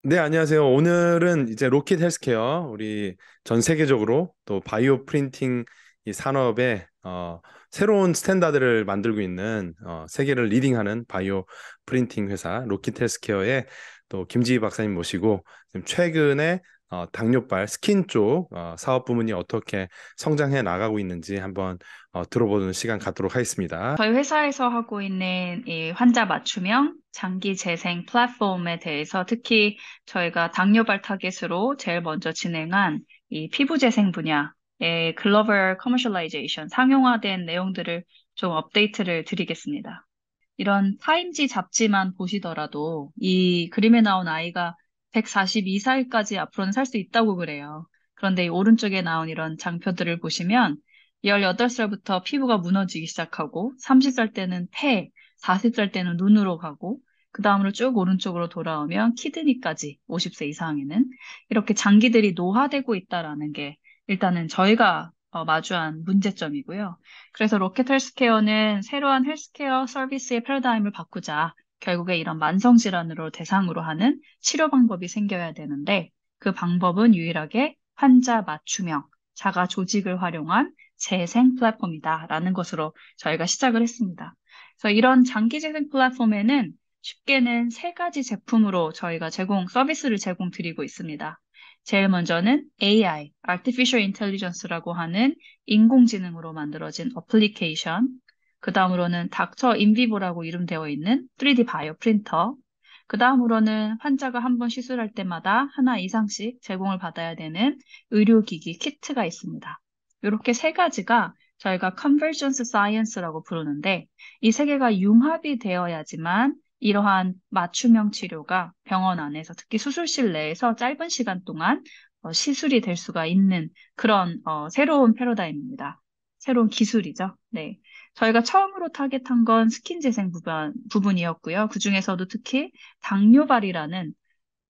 네, 안녕하세요. 오늘은 이제 로켓 헬스케어, 우리 전 세계적으로 또 바이오 프린팅 이 산업에 새로운 스탠다드를 만들고 있는 세계를 리딩하는 바이오 프린팅 회사 로켓 헬스케어의 또 김지희 박사님 모시고 지금 최근에 당뇨발 스킨 쪽 사업 부문이 어떻게 성장해 나가고 있는지 한번 들어보는 시간 갖도록 하겠습니다. 저희 회사에서 하고 있는 이 환자 맞춤형 장기 재생 플랫폼에 대해서 특히 저희가 당뇨발 타겟으로 제일 먼저 진행한 이 피부 재생 분야의 글로벌 커머셜라이제이션 상용화된 내용들을 좀 업데이트를 드리겠습니다. 이런 타임지 잡지만 보시더라도 이 그림에 나온 아이가 142살까지 앞으로는 살 수 있다고 그래요. 그런데 이 오른쪽에 나온 이런 장표들을 보시면 18살부터 피부가 무너지기 시작하고 30살 때는 폐, 40살 때는 눈으로 가고 그 다음으로 쭉 오른쪽으로 돌아오면 키드니까지 50세 이상에는 이렇게 장기들이 노화되고 있다라는 게 일단은 저희가 마주한 문제점이고요. 그래서 로켓 헬스케어는 새로운 헬스케어 서비스의 패러다임을 바꾸자. 결국에 이런 만성질환으로 대상으로 하는 치료 방법이 생겨야 되는데 그 방법은 유일하게 환자 맞춤형, 자가 조직을 활용한 재생 플랫폼이다라는 것으로 저희가 시작을 했습니다. 그래서 이런 장기 재생 플랫폼에는 쉽게는 세 가지 제품으로 저희가 서비스를 제공드리고 있습니다. 제일 먼저는 AI, Artificial Intelligence라고 하는 인공지능으로 만들어진 어플리케이션, 그 다음으로는 닥터 인비보라고 이름되어 있는 3D 바이오 프린터, 그 다음으로는 환자가 한 번 시술할 때마다 하나 이상씩 제공을 받아야 되는 의료기기 키트가 있습니다. 이렇게 세 가지가 저희가 Convergence Science라고 부르는데 이 세 개가 융합이 되어야지만 이러한 맞춤형 치료가 병원 안에서 특히 수술실 내에서 짧은 시간 동안 시술이 될 수가 있는 그런 새로운 패러다임입니다. 새로운 기술이죠. 네. 저희가 처음으로 타겟한 건 스킨 재생 부분이었고요. 그중에서도 특히 당뇨발이라는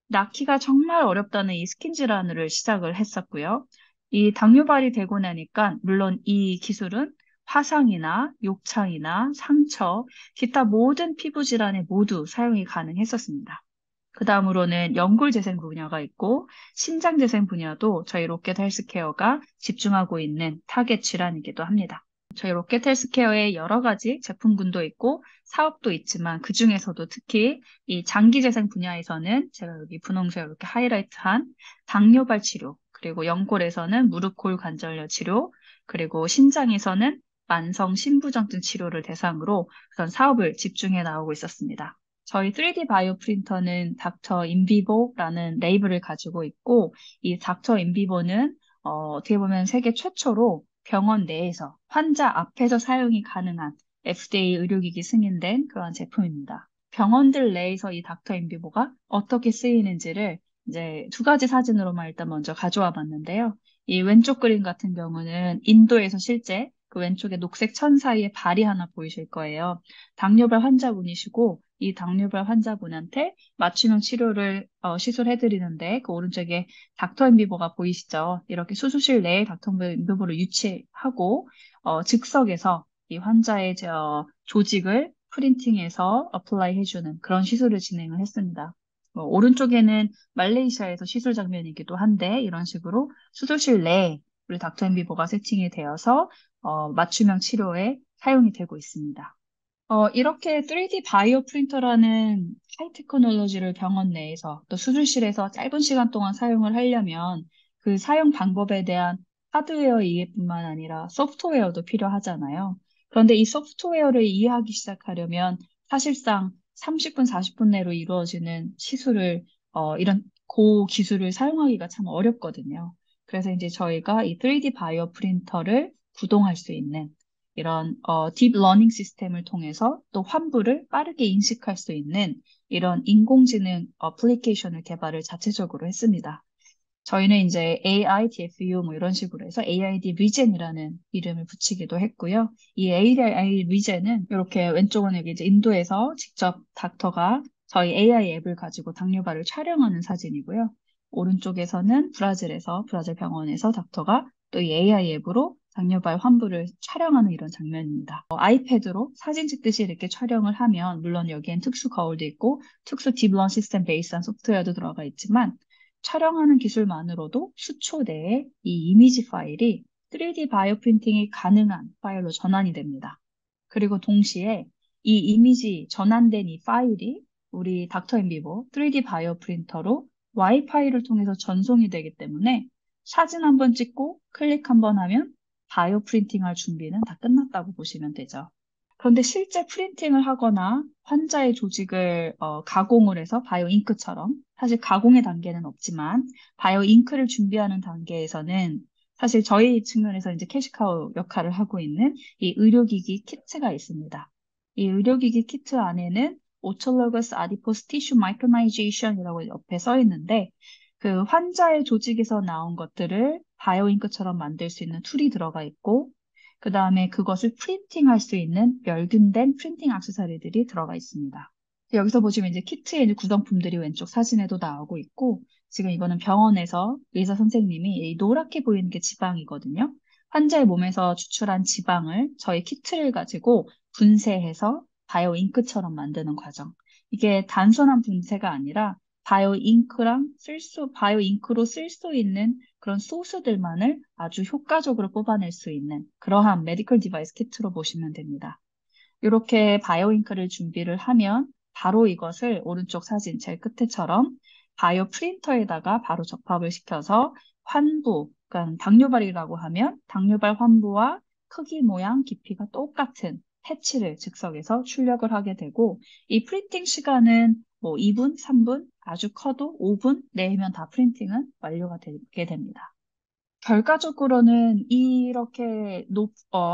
낳기가 정말 어렵다는 이 스킨 질환을 시작을 했었고요. 이 당뇨발이 되고 나니까 물론 이 기술은 화상이나 욕창이나 상처, 기타 모든 피부 질환에 모두 사용이 가능했었습니다. 그 다음으로는 연골 재생 분야가 있고 신장 재생 분야도 저희 로켓 헬스케어가 집중하고 있는 타겟 질환이기도 합니다. 저희 로켓 헬스케어에 여러 가지 제품군도 있고 사업도 있지만 그중에서도 특히 이 장기 재생 분야에서는 제가 여기 분홍색 이렇게 하이라이트한 당뇨발 치료, 그리고 연골에서는 무릎 골 관절염 치료, 그리고 신장에서는 만성 신부전증 치료를 대상으로 그런 사업을 집중해 나오고 있었습니다. 저희 3D 바이오 프린터는 닥터 인비보라는 레이블을 가지고 있고 이 닥터 인비보는 어떻게 보면 세계 최초로 병원 내에서 환자 앞에서 사용이 가능한 FDA 의료기기 승인된 그런 제품입니다. 병원들 내에서 이 닥터 인비보가 어떻게 쓰이는지를 이제 두 가지 사진으로만 일단 먼저 가져와 봤는데요. 이 왼쪽 그림 같은 경우는 인도에서 실제 그 왼쪽에 녹색 천 사이에 발이 하나 보이실 거예요. 당뇨발 환자분이시고 이 당뇨발 환자분한테 맞춤형 치료를 시술해드리는데 그 오른쪽에 닥터 인비보가 보이시죠? 이렇게 수술실 내에 닥터 인비보를 유치하고 즉석에서 이 환자의 조직을 프린팅해서 어플라이 해주는 그런 시술을 진행을 했습니다. 오른쪽에는 말레이시아에서 시술 장면이기도 한데 이런 식으로 수술실 내에 우리 닥터 인비보가 세팅이 되어서 맞춤형 치료에 사용이 되고 있습니다. 이렇게 3D 바이오 프린터라는 하이 테크놀로지를 병원 내에서 또 수술실에서 짧은 시간 동안 사용을 하려면 그 사용 방법에 대한 하드웨어 이해뿐만 아니라 소프트웨어도 필요하잖아요. 그런데 이 소프트웨어를 이해하기 시작하려면 사실상 30분, 40분 내로 이루어지는 시술을, 이런 고기술을 사용하기가 참 어렵거든요. 그래서 이제 저희가 이 3D 바이오 프린터를 구동할 수 있는 이런 딥러닝 시스템을 통해서 또 환부를 빠르게 인식할 수 있는 이런 인공지능 어플리케이션을 개발을 자체적으로 했습니다. 저희는 이제 AIDFU 뭐 이런 식으로 해서 AID 리젠이라는 이름을 붙이기도 했고요. 이 AI 리젠은 이렇게 왼쪽은 여기 이제 인도에서 직접 닥터가 저희 AI 앱을 가지고 당뇨발을 촬영하는 사진이고요. 오른쪽에서는 브라질 병원에서 닥터가 또 이 AI 앱으로 당뇨발 환부를 촬영하는 이런 장면입니다. 아이패드로 사진 찍듯이 이렇게 촬영을 하면 물론 여기엔 특수 거울도 있고 특수 딥런 시스템 베이스한 소프트웨어도 들어가 있지만 촬영하는 기술만으로도 수초 내에 이 이미지 파일이 3D 바이오 프린팅이 가능한 파일로 전환이 됩니다. 그리고 동시에 이 이미지 전환된 이 파일이 우리 닥터 앤비버 3D 바이오 프린터로 와이파이를 통해서 전송이 되기 때문에 사진 한번 찍고 클릭 한번 하면 바이오 프린팅할 준비는 다 끝났다고 보시면 되죠. 그런데 실제 프린팅을 하거나 환자의 조직을 가공을 해서 바이오 잉크처럼 사실 가공의 단계는 없지만 바이오 잉크를 준비하는 단계에서는 사실 저희 측면에서 이제 캐시카우 역할을 하고 있는 이 의료기기 키트가 있습니다. 이 의료기기 키트 안에는 autologous adipose tissue micronization 이라고 옆에 써 있는데 그 환자의 조직에서 나온 것들을 바이오 잉크처럼 만들 수 있는 툴이 들어가 있고 그 다음에 그것을 프린팅할 수 있는 멸균된 프린팅 액세서리들이 들어가 있습니다. 여기서 보시면 이제 키트의 이제 구성품들이 왼쪽 사진에도 나오고 있고 지금 이거는 병원에서 의사 선생님이 이 노랗게 보이는 게 지방이거든요. 환자의 몸에서 추출한 지방을 저희 키트를 가지고 분쇄해서 바이오 잉크처럼 만드는 과정. 이게 단순한 분쇄가 아니라 바이오 잉크로 쓸 수 있는 그런 소스들만을 아주 효과적으로 뽑아낼 수 있는 그러한 메디컬 디바이스 키트로 보시면 됩니다. 이렇게 바이오 잉크를 준비를 하면 바로 이것을 오른쪽 사진 제일 끝에처럼 바이오 프린터에다가 바로 접합을 시켜서 환부, 그러니까 당뇨발이라고 하면 당뇨발 환부와 크기, 모양, 깊이가 똑같은 패치를 즉석에서 출력을 하게 되고 이 프린팅 시간은 뭐 2분, 3분, 아주 커도 5분 내면 다 프린팅은 완료가 되게 됩니다. 결과적으로는 이렇게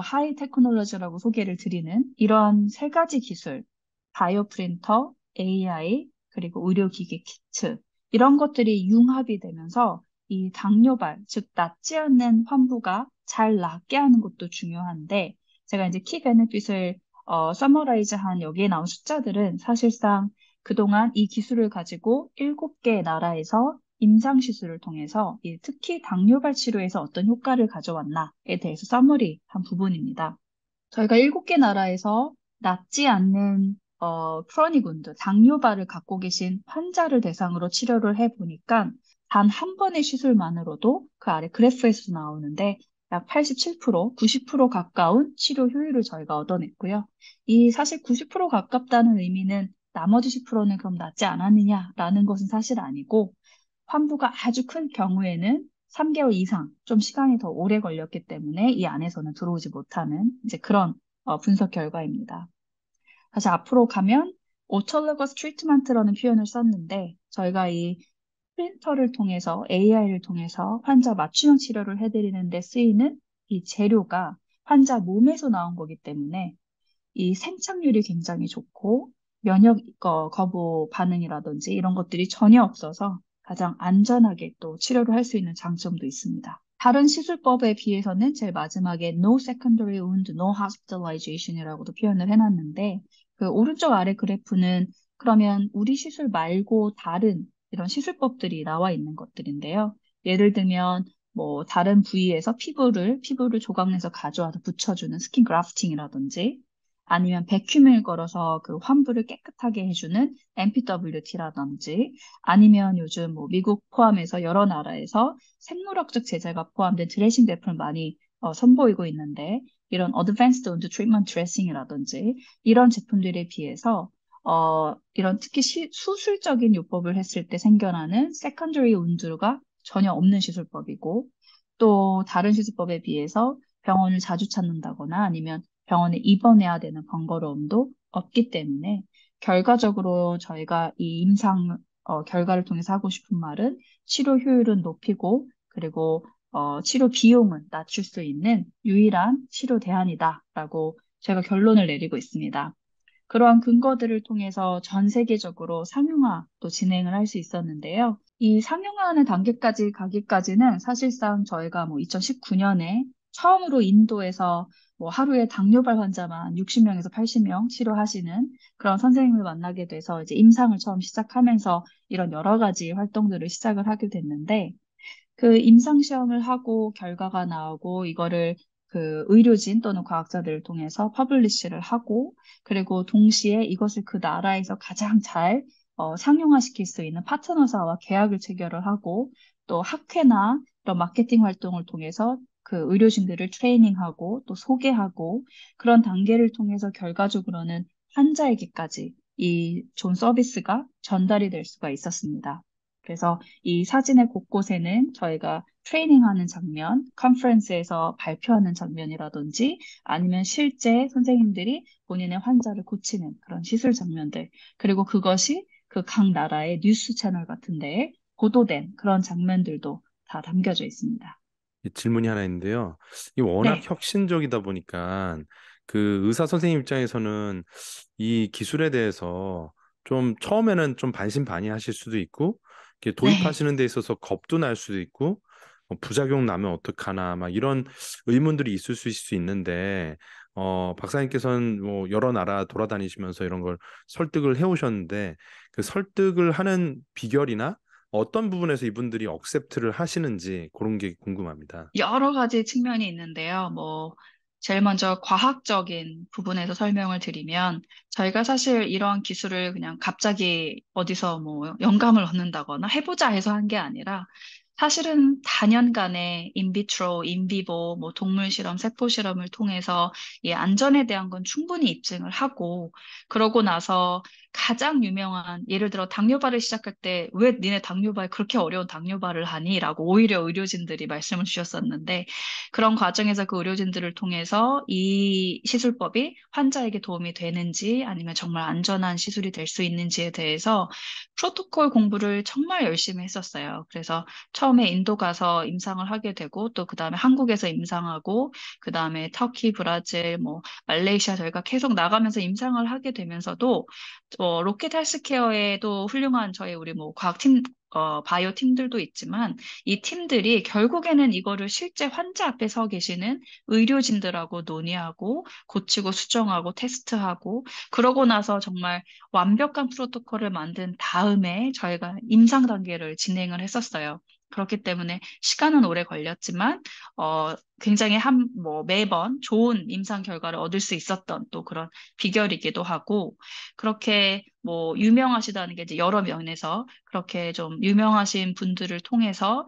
하이 테크놀로지라고 소개를 드리는 이런 세 가지 기술, 바이오 프린터, AI, 그리고 의료기기 키트, 이런 것들이 융합이 되면서 이 당뇨발, 즉 낫지 않는 환부가 잘 낫게 하는 것도 중요한데, 제가 이제 키 베네핏을 서머라이즈한 여기에 나온 숫자들은 사실상 그동안 이 기술을 가지고 7개 나라에서 임상시술을 통해서 특히 당뇨발 치료에서 어떤 효과를 가져왔나에 대해서 서머리한 부분입니다. 저희가 7개 나라에서 낫지 않는 크로닉 운드, 당뇨발을 갖고 계신 환자를 대상으로 치료를 해보니까 단 한 번의 시술만으로도 그 아래 그래프에서 나오는데 약 87%, 90% 가까운 치료 효율을 저희가 얻어냈고요. 이 사실 90% 가깝다는 의미는 나머지 10%는 그럼 낫지 않았느냐라는 것은 사실 아니고 환부가 아주 큰 경우에는 3개월 이상 좀 시간이 더 오래 걸렸기 때문에 이 안에서는 들어오지 못하는 이제 그런 분석 결과입니다. 다시 앞으로 가면 autologous treatment라는 표현을 썼는데 저희가 이 프린터를 통해서 AI를 통해서 환자 맞춤형 치료를 해드리는 데 쓰이는 이 재료가 환자 몸에서 나온 거기 때문에 이 생착률이 굉장히 좋고 면역 거부 반응이라든지 이런 것들이 전혀 없어서 가장 안전하게 또 치료를 할 수 있는 장점도 있습니다. 다른 시술법에 비해서는 제일 마지막에 no secondary wound, no hospitalization이라고도 표현을 해놨는데 그 오른쪽 아래 그래프는 그러면 우리 시술 말고 다른 이런 시술법들이 나와 있는 것들인데요. 예를 들면 뭐 다른 부위에서 피부를 조각내서 가져와서 붙여주는 스킨 그래프팅이라든지 아니면 백큐민을 걸어서 그 환부를 깨끗하게 해주는 MPWT라든지 아니면 요즘 뭐 미국 포함해서 여러 나라에서 생물학적 제재가 포함된 드레싱 제품을 많이 선보이고 있는데 이런 Advanced Wound Treatment Dressing이라든지 이런 제품들에 비해서 이런 특히 수술적인 요법을 했을 때 생겨나는 Secondary Wound가 전혀 없는 시술법이고 또 다른 시술법에 비해서 병원을 자주 찾는다거나 아니면 병원에 입원해야 되는 번거로움도 없기 때문에 결과적으로 저희가 이 임상 결과를 통해서 하고 싶은 말은 치료 효율은 높이고 그리고 치료 비용은 낮출 수 있는 유일한 치료 대안이다라고 제가 결론을 내리고 있습니다. 그러한 근거들을 통해서 전 세계적으로 상용화도 진행을 할 수 있었는데요. 이 상용화하는 단계까지 가기까지는 사실상 저희가 뭐 2019년에 처음으로 인도에서 뭐 하루에 당뇨발 환자만 60명에서 80명 치료하시는 그런 선생님을 만나게 돼서 이제 임상을 처음 시작하면서 이런 여러 가지 활동들을 시작을 하게 됐는데 그 임상 시험을 하고 결과가 나오고 이거를 그 의료진 또는 과학자들을 통해서 퍼블리시를 하고 그리고 동시에 이것을 그 나라에서 가장 잘 상용화시킬 수 있는 파트너사와 계약을 체결을 하고 또 학회나 이런 마케팅 활동을 통해서 그 의료진들을 트레이닝하고 또 소개하고 그런 단계를 통해서 결과적으로는 환자에게까지 이 좋은 서비스가 전달이 될 수가 있었습니다. 그래서 이 사진의 곳곳에는 저희가 트레이닝하는 장면, 컨퍼런스에서 발표하는 장면이라든지 아니면 실제 선생님들이 본인의 환자를 고치는 그런 시술 장면들, 그리고 그것이 그 각 나라의 뉴스 채널 같은 데에 보도된 그런 장면들도 다 담겨져 있습니다. 질문이 하나 있는데요. 이 워낙 네, 혁신적이다 보니까 그 의사 선생님 입장에서는 이 기술에 대해서 좀 처음에는 좀 반신반의하실 수도 있고 이렇게 네. 도입하시는 데 있어서 겁도 날 수도 있고 부작용 나면 어떡하나 막 이런 의문들이 있을 수 있는데 박사님께서는 뭐 여러 나라 돌아다니시면서 이런 걸 설득을 해오셨는데 그 설득을 하는 비결이나 어떤 부분에서 이분들이 억셉트를 하시는지 그런 게 궁금합니다. 여러 가지 측면이 있는데요. 뭐, 제일 먼저 과학적인 부분에서 설명을 드리면, 저희가 사실 이런 기술을 그냥 갑자기 어디서 뭐 영감을 얻는다거나 해보자 해서 한 게 아니라, 사실은 다년간의 인비트로, 인비보, 뭐 동물 실험, 세포 실험을 통해서 이 안전에 대한 건 충분히 입증을 하고, 그러고 나서 가장 유명한, 예를 들어 당뇨발을 시작할 때 왜 니네 당뇨발 그렇게 어려운 당뇨발을 하니? 라고 오히려 의료진들이 말씀을 주셨었는데 그런 과정에서 그 의료진들을 통해서 이 시술법이 환자에게 도움이 되는지 아니면 정말 안전한 시술이 될 수 있는지에 대해서 프로토콜 공부를 정말 열심히 했었어요. 그래서 처음에 인도 가서 임상을 하게 되고 또 그다음에 한국에서 임상하고 그다음에 터키, 브라질, 뭐 말레이시아 저희가 계속 나가면서 임상을 하게 되면서도 로켓 헬스케어에도 훌륭한 저희 우리 뭐 과학팀, 바이오 팀들도 있지만 이 팀들이 결국에는 이거를 실제 환자 앞에 서 계시는 의료진들하고 논의하고 고치고 수정하고 테스트하고 그러고 나서 정말 완벽한 프로토콜을 만든 다음에 저희가 임상 단계를 진행을 했었어요. 그렇기 때문에 시간은 오래 걸렸지만 굉장히 뭐 매번 좋은 임상 결과를 얻을 수 있었던 또 그런 비결이기도 하고 그렇게 뭐 유명하시다는 게 이제 여러 면에서 그렇게 좀 유명하신 분들을 통해서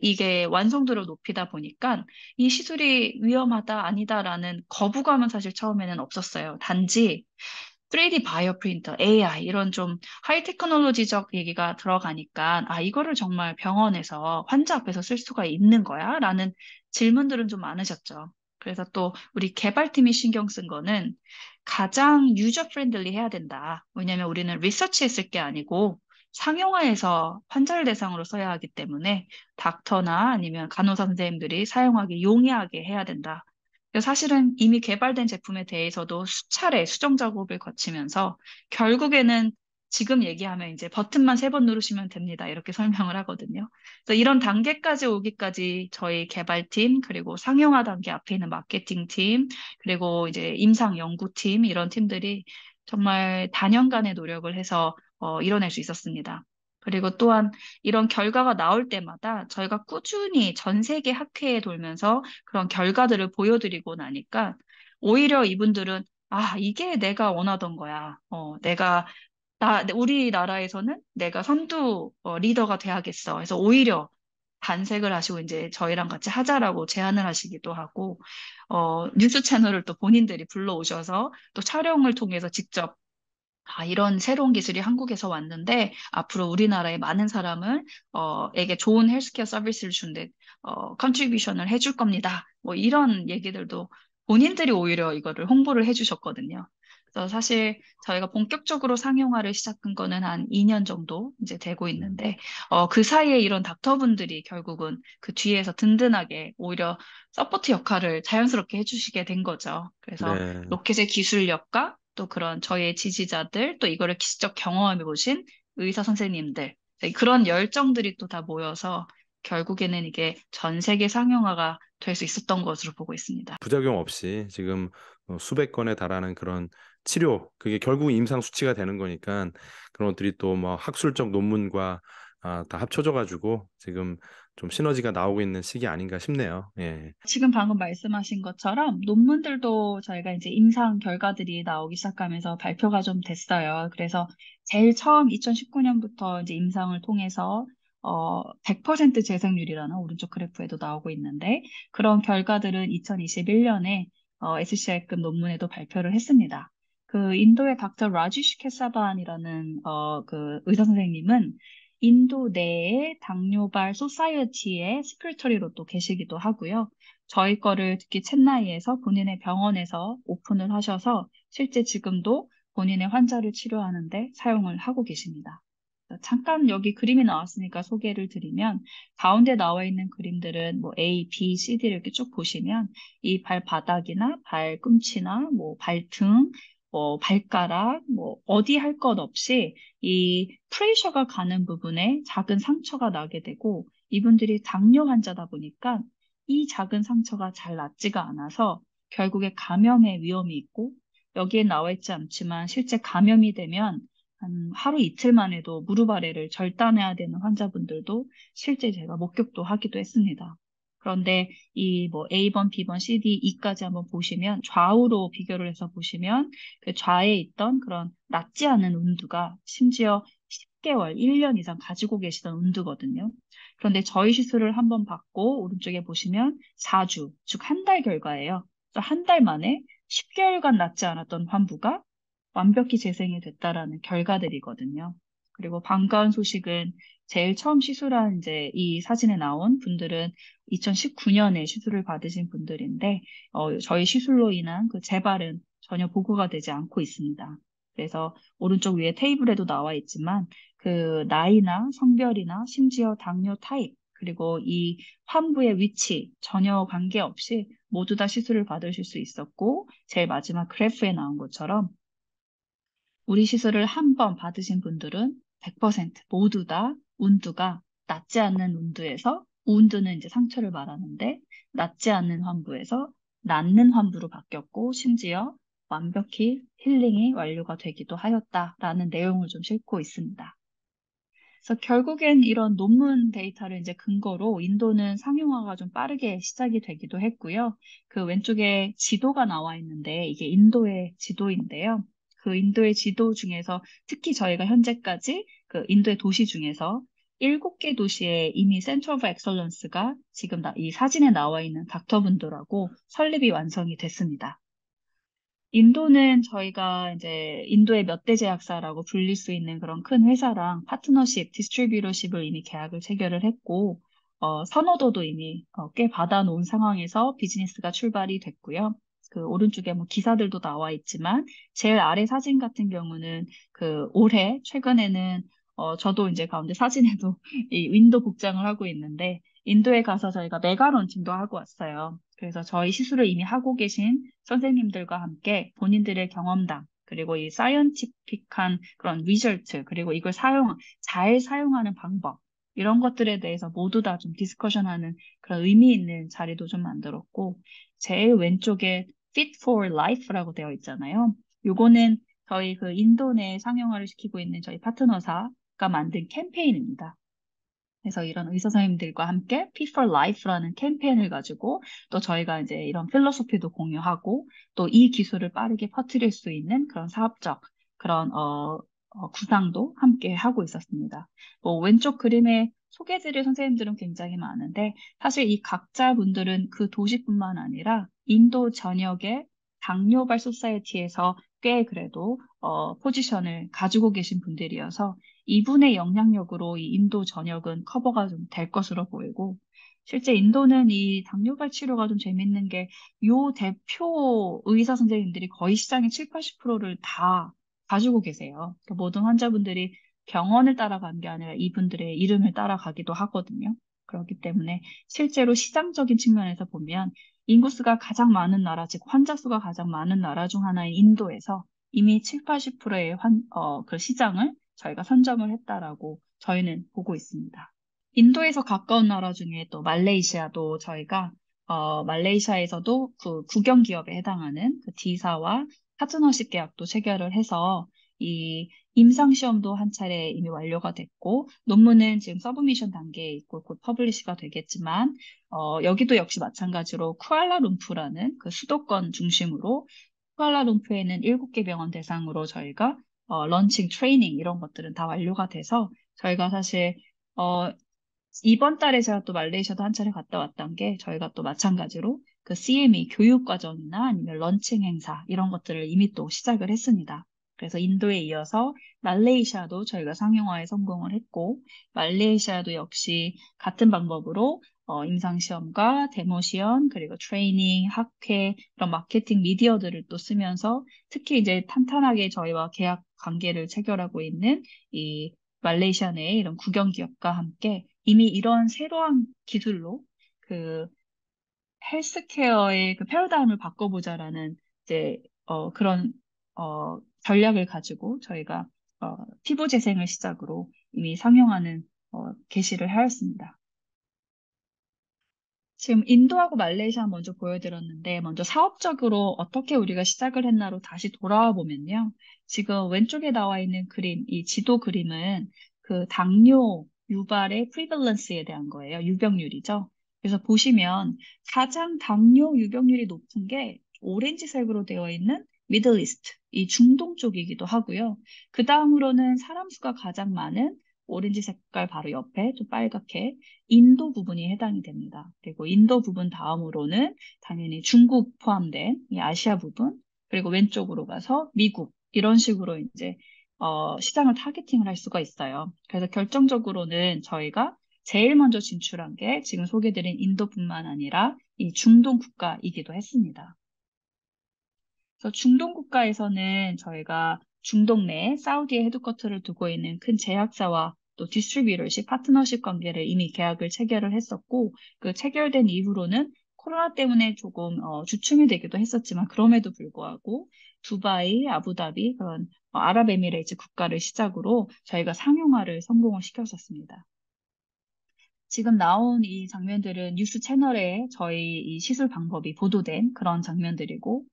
이게 완성도를 높이다 보니까 이 시술이 위험하다 아니다라는 거부감은 사실 처음에는 없었어요. 단지 3D 바이오 프린터, AI 이런 좀 하이 테크놀로지적 얘기가 들어가니까 아 이거를 정말 병원에서 환자 앞에서 쓸 수가 있는 거야? 라는 질문들은 좀 많으셨죠. 그래서 또 우리 개발팀이 신경 쓴 거는 가장 유저 프렌들리 해야 된다. 왜냐하면 우리는 리서치 했을 게 아니고 상용화해서 환자를 대상으로 써야 하기 때문에 닥터나 아니면 간호사 선생님들이 사용하기 용이하게 해야 된다. 사실은 이미 개발된 제품에 대해서도 수차례 수정 작업을 거치면서 결국에는 지금 얘기하면 이제 버튼만 3번 누르시면 됩니다. 이렇게 설명을 하거든요. 그래서 이런 단계까지 오기까지 저희 개발팀, 그리고 상용화 단계 앞에 있는 마케팅팀, 그리고 이제 임상 연구팀, 이런 팀들이 정말 단연간의 노력을 해서 이뤄낼 수 있었습니다. 그리고 또한 이런 결과가 나올 때마다 저희가 꾸준히 전 세계 학회에 돌면서 그런 결과들을 보여드리고 나니까 오히려 이분들은 아, 이게 내가 원하던 거야. 우리나라에서는 내가 선두 리더가 돼야겠어. 그래서 오히려 반색을 하시고 이제 저희랑 같이 하자라고 제안을 하시기도 하고, 뉴스 채널을 또 본인들이 불러오셔서 또 촬영을 통해서 직접 아, 이런 새로운 기술이 한국에서 왔는데 앞으로 우리나라의 많은 사람을 에게 좋은 헬스케어 서비스를 준데 컨트리뷰션을 해줄 겁니다. 뭐 이런 얘기들도 본인들이 오히려 이거를 홍보를 해주셨거든요. 그래서 사실 저희가 본격적으로 상용화를 시작한 거는 한 2년 정도 이제 되고 음. 있는데 그 사이에 이런 닥터분들이 결국은 그 뒤에서 든든하게 오히려 서포트 역할을 자연스럽게 해주시게 된 거죠. 그래서 네. 로켓의 기술력과 또 그런 저희의 지지자들, 또 이거를 직접 경험해 보신 의사 선생님들, 네, 그런 열정들이 또 다 모여서 결국에는 이게 전 세계 상용화가 될 수 있었던 것으로 보고 있습니다. 부작용 없이 지금 수백 건에 달하는 그런 치료, 그게 결국 임상 수치가 되는 거니까 그런 것들이 또 뭐 학술적 논문과 다 합쳐져가지고 지금 좀 시너지가 나오고 있는 시기 아닌가 싶네요. 예. 지금 방금 말씀하신 것처럼 논문들도 저희가 이제 임상 결과들이 나오기 시작하면서 발표가 좀 됐어요. 그래서 제일 처음 2019년부터 이제 임상을 통해서 100% 재생률이라는 오른쪽 그래프에도 나오고 있는데 그런 결과들은 2021년에 SCI급 논문에도 발표를 했습니다. 그 인도의 닥터 라지시 케사반이라는 그 의사 선생님은 인도 내의 당뇨발 소사이어티의 스크리터리로 또 계시기도 하고요. 저희 거를 특히 챗나이에서 본인의 병원에서 오픈을 하셔서 실제 지금도 본인의 환자를 치료하는데 사용을 하고 계십니다. 잠깐 여기 그림이 나왔으니까 소개를 드리면 가운데 나와 있는 그림들은 뭐 A, B, C를 이렇게 쭉 보시면 이 발바닥이나 발꿈치나 뭐 발등, 뭐 발가락, 뭐 어디 할 것 없이 이 프레셔가 가는 부분에 작은 상처가 나게 되고 이분들이 당뇨 환자다 보니까 이 작은 상처가 잘 낫지가 않아서 결국에 감염의 위험이 있고 여기에 나와 있지 않지만 실제 감염이 되면 한 하루 이틀만 해도 무릎 아래를 절단해야 되는 환자분들도 실제 제가 목격도 하기도 했습니다. 그런데 이 뭐 A번, B번, C, D, E까지 한번 보시면 좌우로 비교를 해서 보시면 그 좌에 있던 그런 낫지 않은 운두가 심지어 10개월, 1년 이상 가지고 계시던 운두거든요. 그런데 저희 시술을 한번 받고 오른쪽에 보시면 4주, 즉 한 달 결과예요. 그래서 한 달 만에 10개월간 낫지 않았던 환부가 완벽히 재생이 됐다라는 결과들이거든요. 그리고 반가운 소식은 제일 처음 시술한 이제 이 사진에 나온 분들은 2019년에 시술을 받으신 분들인데, 저희 시술로 인한 그 재발은 전혀 보고가 되지 않고 있습니다. 그래서 오른쪽 위에 테이블에도 나와 있지만 그 나이나 성별이나 심지어 당뇨 타입, 그리고 이 환부의 위치 전혀 관계없이 모두 다 시술을 받으실 수 있었고, 제일 마지막 그래프에 나온 것처럼 우리 시술을 한 번 받으신 분들은 100% 모두 다 운두가 낫지 않는 운두에서 운두는 이제 상처를 말하는데 낫지 않는 환부에서 낫는 환부로 바뀌었고 심지어 완벽히 힐링이 완료가 되기도 하였다라는 내용을 좀 싣고 있습니다. 그래서 결국엔 이런 논문 데이터를 이제 근거로 인도는 상용화가 좀 빠르게 시작이 되기도 했고요. 그 왼쪽에 지도가 나와 있는데 이게 인도의 지도인데요. 그 인도의 지도 중에서 특히 저희가 현재까지 그 인도의 도시 중에서 7개 도시에 이미 센터 오브 엑설런스가 지금 이 사진에 나와 있는 닥터분들하고 설립이 완성이 됐습니다. 인도는 저희가 이제 인도의 몇 대 제약사라고 불릴 수 있는 그런 큰 회사랑 파트너십, 디스트리뷰터십을 이미 계약을 체결을 했고, 선호도도 이미 꽤 받아놓은 상황에서 비즈니스가 출발이 됐고요. 그 오른쪽에 뭐 기사들도 나와 있지만, 제일 아래 사진 같은 경우는 그 올해, 최근에는 저도 이제 가운데 사진에도 이 윈도 복장을 하고 있는데, 인도에 가서 저희가 메가 런칭도 하고 왔어요. 그래서 저희 시술을 이미 하고 계신 선생님들과 함께 본인들의 경험담, 그리고 이 사이언티픽한 그런 리절트, 그리고 이걸 잘 사용하는 방법, 이런 것들에 대해서 모두 다 좀 디스커션하는 그런 의미 있는 자리도 좀 만들었고, 제일 왼쪽에 Fit for Life라고 되어 있잖아요. 요거는 저희 그 인도 내 상용화를 시키고 있는 저희 파트너사가 만든 캠페인입니다. 그래서 이런 의사 선생님들과 함께 Fit for Life라는 캠페인을 가지고 또 저희가 이제 이런 필로소피도 공유하고 또 이 기술을 빠르게 퍼뜨릴 수 있는 그런 사업적 그런 구상도 함께 하고 있었습니다. 뭐 왼쪽 그림에 소개드릴 선생님들은 굉장히 많은데 사실 이 각자 분들은 그 도시뿐만 아니라 인도 전역의 당뇨발 소사이어티에서 꽤 그래도 포지션을 가지고 계신 분들이어서 이분의 영향력으로 이 인도 전역은 커버가 좀 될 것으로 보이고, 실제 인도는 이 당뇨발 치료가 좀 재밌는 게, 요 대표 의사 선생님들이 거의 시장의 7, 80%를 다 가지고 계세요. 그러니까 모든 환자분들이 병원을 따라간 게 아니라 이분들의 이름을 따라가기도 하거든요. 그렇기 때문에 실제로 시장적인 측면에서 보면 인구수가 가장 많은 나라, 즉 환자 수가 가장 많은 나라 중 하나인 인도에서 이미 7, 80%의 그 시장을 저희가 선점을 했다라고 저희는 보고 있습니다. 인도에서 가까운 나라 중에 또 말레이시아도 저희가 말레이시아에서도 그 국영 기업에 해당하는 그 D사와 파트너십 계약도 체결을 해서 이 임상시험도 한 차례 이미 완료가 됐고, 논문은 지금 서브미션 단계에 있고 곧 퍼블리시가 되겠지만, 여기도 역시 마찬가지로 쿠알라룸푸라는 그 수도권 중심으로 쿠알라룸푸에는 7개 병원 대상으로 저희가 런칭 트레이닝 이런 것들은 다 완료가 돼서 저희가 사실 어, 이번 달에 제가 또 말레이시아도 한 차례 갔다 왔던 게 저희가 또 마찬가지로 그 CME 교육 과정이나 아니면 런칭 행사 이런 것들을 이미 또 시작을 했습니다. 그래서 인도에 이어서 말레이시아도 저희가 상용화에 성공을 했고 말레이시아도 역시 같은 방법으로 임상시험과 데모시험 그리고 트레이닝, 학회 이런 마케팅 미디어들을 또 쓰면서 특히 이제 탄탄하게 저희와 계약 관계를 체결하고 있는 이 말레이시아 내의 이런 국영 기업과 함께 이미 이런 새로운 기술로 그 헬스케어의 그 패러다임을 바꿔보자라는 이제 그런 전략을 가지고 저희가 피부 재생을 시작으로 이미 상용하는 개시를 하였습니다. 지금 인도하고 말레이시아 먼저 보여드렸는데, 먼저 사업적으로 어떻게 우리가 시작을 했나로 다시 돌아와 보면요. 지금 왼쪽에 나와 있는 그림, 이 지도 그림은 그 당뇨 유발의 프리벌런스에 대한 거예요. 유병률이죠. 그래서 보시면 가장 당뇨 유병률이 높은 게 오렌지색으로 되어 있는 미들 이스트, 이 중동 쪽이기도 하고요. 그 다음으로는 사람 수가 가장 많은 오렌지 색깔 바로 옆에 좀 빨갛게 인도 부분이 해당이 됩니다. 그리고 인도 부분 다음으로는 당연히 중국 포함된 이 아시아 부분, 그리고 왼쪽으로 가서 미국, 이런 식으로 이제 시장을 타겟팅을 할 수가 있어요. 그래서 결정적으로는 저희가 제일 먼저 진출한 게 지금 소개드린 인도뿐만 아니라 이 중동 국가이기도 했습니다. 그래서 중동 국가에서는 저희가 중동 내에 사우디에 헤드쿼터를 두고 있는 큰 제약사와 또 디스트리뷰터십 파트너십 관계를 이미 계약을 체결을 했었고 그 체결된 이후로는 코로나 때문에 조금 주춤이 되기도 했었지만 그럼에도 불구하고 두바이, 아부다비 그런 아랍에미레이트 국가를 시작으로 저희가 상용화를 성공을 시켰었습니다. 지금 나온 이 장면들은 뉴스 채널에 저희 이 시술 방법이 보도된 그런 장면들이고,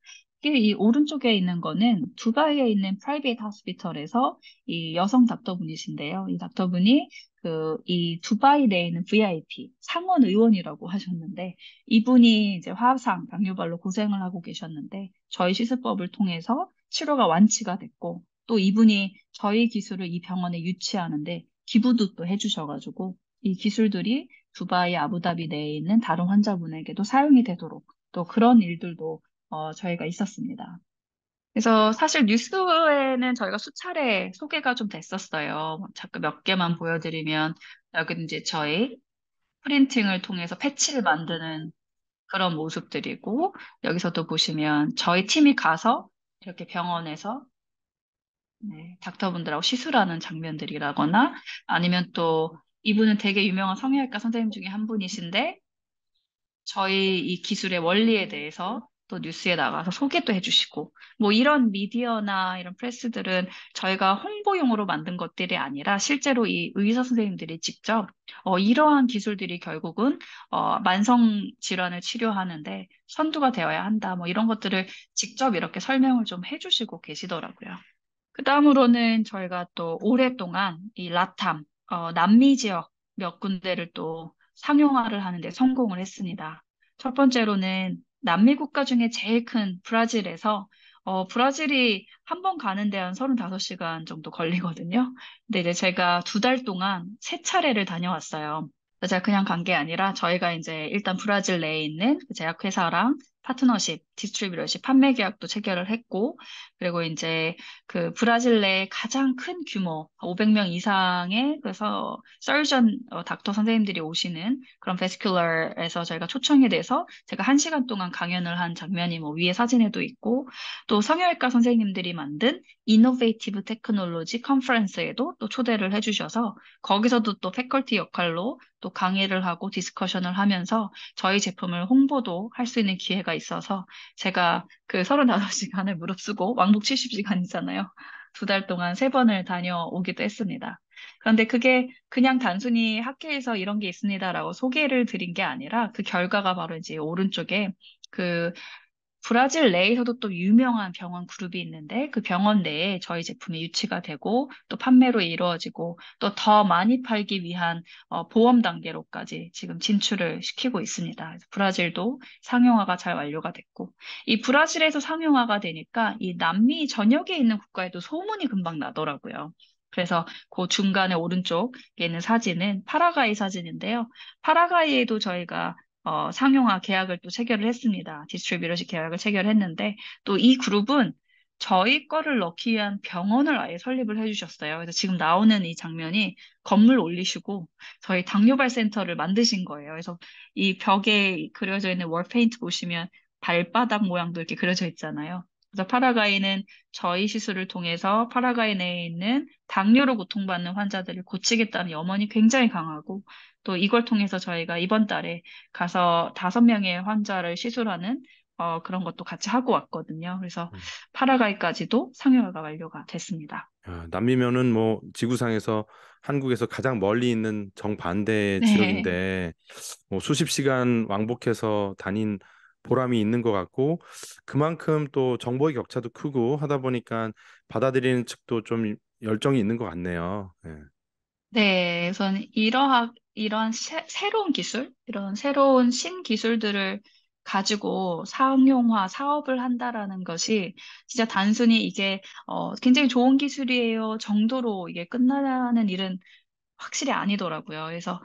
이게 이 오른쪽에 있는 거는 두바이에 있는 프라이빗 하스피털에서 이 여성 닥터분이신데요. 이 닥터분이 이 두바이 내에 있는 VIP, 상원 의원이라고 하셨는데, 이분이 이제 화상, 당뇨발로 고생을 하고 계셨는데, 저희 시술법을 통해서 치료가 완치가 됐고, 또 이분이 저희 기술을 이 병원에 유치하는데 기부도 또 해주셔가지고, 이 기술들이 두바이, 아부다비 내에 있는 다른 환자분에게도 사용이 되도록 또 그런 일들도 저희가 있었습니다. 그래서 사실 뉴스에는 저희가 수차례 소개가 좀 됐었어요. 뭐 잠깐 몇 개만 보여드리면 여기는 이제 저희 프린팅을 통해서 패치를 만드는 그런 모습들이고 여기서도 보시면 저희 팀이 가서 이렇게 병원에서 네, 닥터분들하고 시술하는 장면들이라거나 아니면 또 이분은 되게 유명한 성형외과 선생님 중에 한 분이신데 저희 이 기술의 원리에 대해서 또 뉴스에 나가서 소개도 해주시고 뭐 이런 미디어나 이런 프레스들은 저희가 홍보용으로 만든 것들이 아니라 실제로 이 의사 선생님들이 직접 이러한 기술들이 결국은 만성 질환을 치료하는데 선두가 되어야 한다 뭐 이런 것들을 직접 이렇게 설명을 좀 해주시고 계시더라고요. 그 다음으로는 저희가 또 오랫동안 이 라탐, 남미 지역 몇 군데를 또 상용화를 하는데 성공을 했습니다. 첫 번째로는 남미 국가 중에 제일 큰 브라질에서 브라질이 한 번 가는 데 한 35시간 정도 걸리거든요. 근데 이제 제가 2달 동안 3차례를 다녀왔어요. 제가 그냥 간 게 아니라 저희가 이제 일단 브라질 내에 있는 그 제약회사랑 파트너십, 디스트리뷰터십, 판매 계약도 체결을 했고, 그리고 이제 그 브라질 내 가장 큰 규모, 500명 이상의 그래서 서전 닥터 선생님들이 오시는 그런 베스큘러에서 저희가 초청이 돼서 제가 1시간 동안 강연을 한 장면이 뭐 위에 사진에도 있고, 또 성형외과 선생님들이 만든 이노베이티브 테크놀로지 컨퍼런스에도 또 초대를 해주셔서 거기서도 또 패컬티 역할로 또 강의를 하고 디스커션을 하면서 저희 제품을 홍보도 할 수 있는 기회가 있어서 제가 그 35시간을 무릅쓰고 왕복 70시간이잖아요. 2달 동안 3번을 다녀오기도 했습니다. 그런데 그게 그냥 단순히 학회에서 이런 게 있습니다라고 소개를 드린 게 아니라 그 결과가 바로 이제 오른쪽에 그 브라질 내에서도 또 유명한 병원 그룹이 있는데 그 병원 내에 저희 제품이 유치가 되고 또 판매로 이루어지고 또 더 많이 팔기 위한 보험 단계로까지 지금 진출을 시키고 있습니다. 그래서 브라질도 상용화가 잘 완료가 됐고 이 브라질에서 상용화가 되니까 이 남미 전역에 있는 국가에도 소문이 금방 나더라고요. 그래서 그 중간에 오른쪽에 있는 사진은 파라과이 사진인데요. 파라과이에도 저희가 상용화 계약을 또 체결을 했습니다. 디스트리뷰터십 계약을 체결했는데 또 이 그룹은 저희 거를 넣기 위한 병원을 아예 설립을 해주셨어요. 그래서 지금 나오는 이 장면이 건물 올리시고 저희 당뇨발 센터를 만드신 거예요. 그래서 이 벽에 그려져 있는 월페인트 보시면 발바닥 모양도 이렇게 그려져 있잖아요. 그래서 파라가이는 저희 시술을 통해서 파라가이 내에 있는 당뇨로 고통받는 환자들을 고치겠다는 염원이 굉장히 강하고 또 이걸 통해서 저희가 이번 달에 가서 5명의 환자를 시술하는 그런 것도 같이 하고 왔거든요. 그래서 음. 파라과이까지도 상용화가 완료가 됐습니다. 남미면은 뭐 지구상에서 한국에서 가장 멀리 있는 정반대의 네. 지역인데 뭐 수십 시간 왕복해서 다닌 보람이 있는 것 같고 그만큼 또 정보의 격차도 크고 하다 보니까 받아들이는 측도 좀 열정이 있는 것 같네요. 예. 네, 우선 이런 새로운 기술, 이런 새로운 신기술들을 가지고 상용화 사업을 한다라는 것이 진짜 단순히 이게 굉장히 좋은 기술이에요 정도로 이게 끝나는 일은 확실히 아니더라고요. 그래서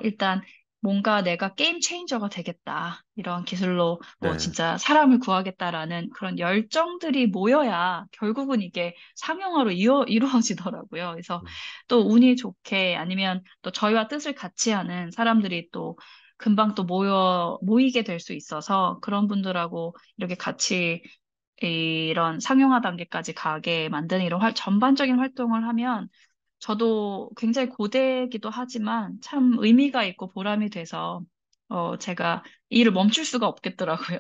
일단 뭔가 내가 게임 체인저가 되겠다. 이런 기술로 뭐 네. 진짜 사람을 구하겠다라는 그런 열정들이 모여야 결국은 이게 상용화로 이루어지더라고요. 그래서 음. 또 운이 좋게 아니면 또 저희와 뜻을 같이 하는 사람들이 또 금방 또 모이게 될 수 있어서 그런 분들하고 이렇게 같이 이런 상용화 단계까지 가게 만드는 이런 전반적인 활동을 하면 저도 굉장히 고되기도 하지만 참 의미가 있고 보람이 돼서 제가 이 일을 멈출 수가 없겠더라고요.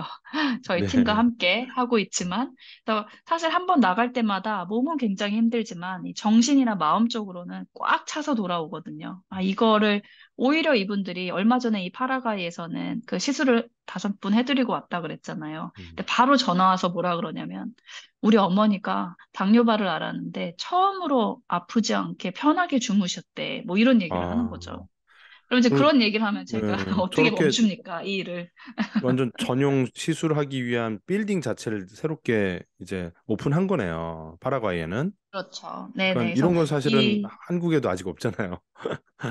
저희 팀과 네. 함께 하고 있지만 또 사실 한 번 나갈 때마다 몸은 굉장히 힘들지만 이 정신이나 마음적으로는 꽉 차서 돌아오거든요. 아, 이거를 오히려 이분들이 얼마 전에 이 파라과이에서는 그 시술을 5분 해드리고 왔다 그랬잖아요. 음. 근데 바로 전화 와서 뭐라 그러냐면 우리 어머니가 당뇨발을 앓았는데 처음으로 아프지 않게 편하게 주무셨대. 뭐 이런 얘기를 하는 거죠. 아, 그럼 이제 그, 그런 얘기를 하면 제가 어떻게 저렇게 멈춥니까, 이 일을. 완전 전용 시술하기 위한 빌딩 자체를 새롭게 이제 오픈한 거네요. 파라과이에는. 그렇죠. 네네. 그러니까 그래서 이런 건 사실은 이, 한국에도 아직 없잖아요.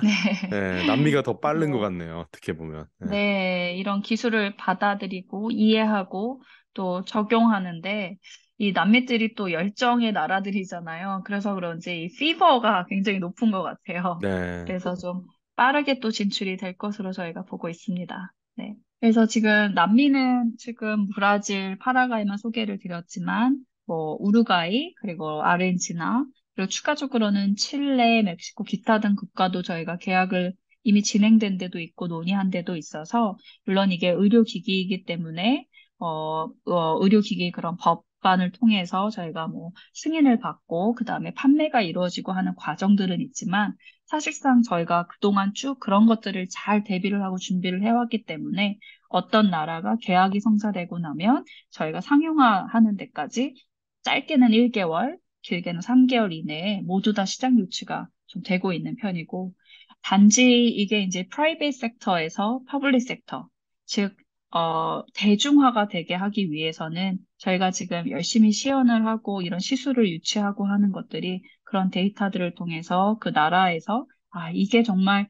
네. 네, 남미가 더 빠른 것 그래서 같네요. 어떻게 보면. 네. 네, 이런 기술을 받아들이고 이해하고 또 적용하는데 이 남미들이 또 열정의 나라들이잖아요. 그래서 그런지 이 피버가 굉장히 높은 것 같아요. 네. 그래서 좀 빠르게 또 진출이 될 것으로 저희가 보고 있습니다. 네. 그래서 지금 남미는 지금 브라질, 파라과이만 소개를 드렸지만 뭐 우루과이 그리고 아르헨티나 그리고 추가적으로는 칠레, 멕시코 기타 등 국가도 저희가 계약을 이미 진행된 데도 있고 논의한 데도 있어서 물론 이게 의료기기이기 때문에 의료기기 그런 법반을 통해서 저희가 뭐 승인을 받고 그다음에 판매가 이루어지고 하는 과정들은 있지만 사실상 저희가 그동안 쭉 그런 것들을 잘 대비를 하고 준비를 해왔기 때문에 어떤 나라가 계약이 성사되고 나면 저희가 상용화하는 데까지 짧게는 1개월, 길게는 3개월 이내에 모두 다 시장 유치가 좀 되고 있는 편이고 단지 이게 이제 프라이빗 섹터에서 퍼블릭 섹터, 즉, 대중화가 되게 하기 위해서는 저희가 지금 열심히 시연을 하고 이런 시술을 유치하고 하는 것들이 그런 데이터들을 통해서 그 나라에서 아, 이게 정말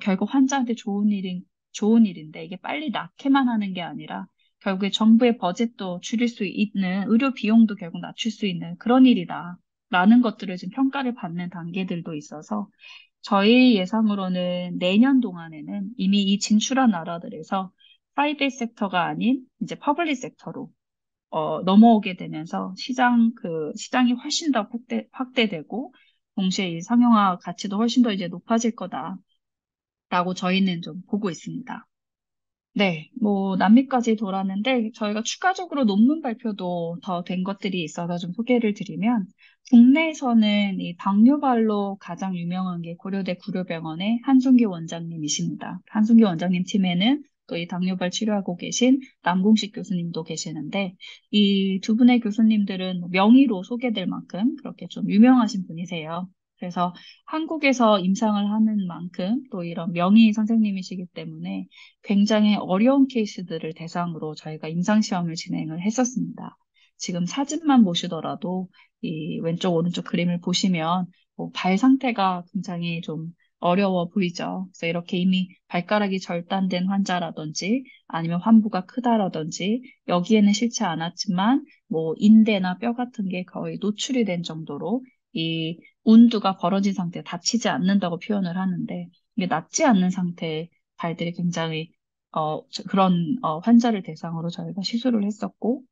결국 환자한테 좋은 일인데 이게 빨리 낫게만 하는 게 아니라 결국에 정부의 버젯도 줄일 수 있는 의료 비용도 결국 낮출 수 있는 그런 일이다. 라는 것들을 지금 평가를 받는 단계들도 있어서 저희 예상으로는 내년 동안에는 이미 이 진출한 나라들에서 프라이빗 섹터가 아닌 이제 퍼블릭 섹터로 넘어오게 되면서 시장이 훨씬 더 확대되고 동시에 이 상용화 가치도 훨씬 더 이제 높아질 거다라고 저희는 좀 보고 있습니다. 네, 뭐 남미까지 돌았는데 저희가 추가적으로 논문 발표도 더 된 것들이 있어서 좀 소개를 드리면 국내에서는 이 당뇨발로 가장 유명한 게 고려대 구료병원의 한순기 원장님이십니다. 한순기 원장님 팀에는 또 이 당뇨발 치료하고 계신 남궁식 교수님도 계시는데 이 두 분의 교수님들은 명의로 소개될 만큼 그렇게 좀 유명하신 분이세요. 그래서 한국에서 임상을 하는 만큼 또 이런 명의 선생님이시기 때문에 굉장히 어려운 케이스들을 대상으로 저희가 임상시험을 진행을 했었습니다. 지금 사진만 보시더라도 이 왼쪽, 오른쪽 그림을 보시면 뭐발 상태가 굉장히 좀 어려워 보이죠. 그래서 이렇게 이미 발가락이 절단된 환자라든지 아니면 환부가 크다라든지 여기에는 싫지 않았지만 뭐 인대나 뼈 같은 게 거의 노출이 된 정도로 이 운두가 벌어진 상태에 다치지 않는다고 표현을 하는데 이게 낫지 않는 상태의 발들이 굉장히 그런 환자를 대상으로 저희가 시술을 했었고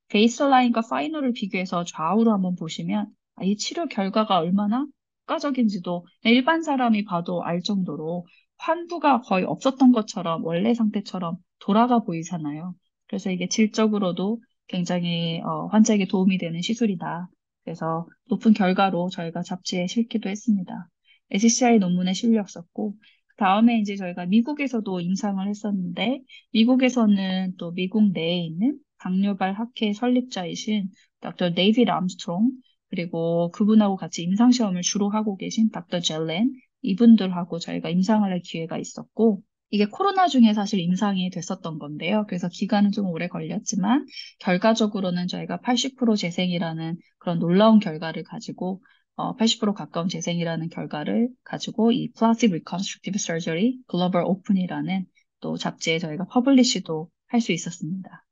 베이스라인과 파이널을 비교해서 좌우로 한번 보시면 이 치료 결과가 얼마나 효과적인지도 일반 사람이 봐도 알 정도로 환부가 거의 없었던 것처럼 원래 상태처럼 돌아가 보이잖아요. 그래서 이게 질적으로도 굉장히 환자에게 도움이 되는 시술이다. 그래서 높은 결과로 저희가 잡지에 실기도 했습니다. SCI 논문에 실렸었고 그 다음에 이제 저희가 미국에서도 임상을 했었는데 미국에서는 또 미국 내에 있는 당뇨발 학회 설립자이신 닥터 데이비드 암스트롱 그리고 그분하고 같이 임상시험을 주로 하고 계신 닥터 젤렌 이분들하고 저희가 임상을 할 기회가 있었고 이게 코로나 중에 사실 임상이 됐었던 건데요. 그래서 기간은 좀 오래 걸렸지만 결과적으로는 저희가 80% 재생이라는 그런 놀라운 결과를 가지고 80% 가까운 재생이라는 결과를 가지고 이 Plastic Reconstructive Surgery Global Open이라는 또 잡지에 저희가 퍼블리시도 할 수 있었습니다.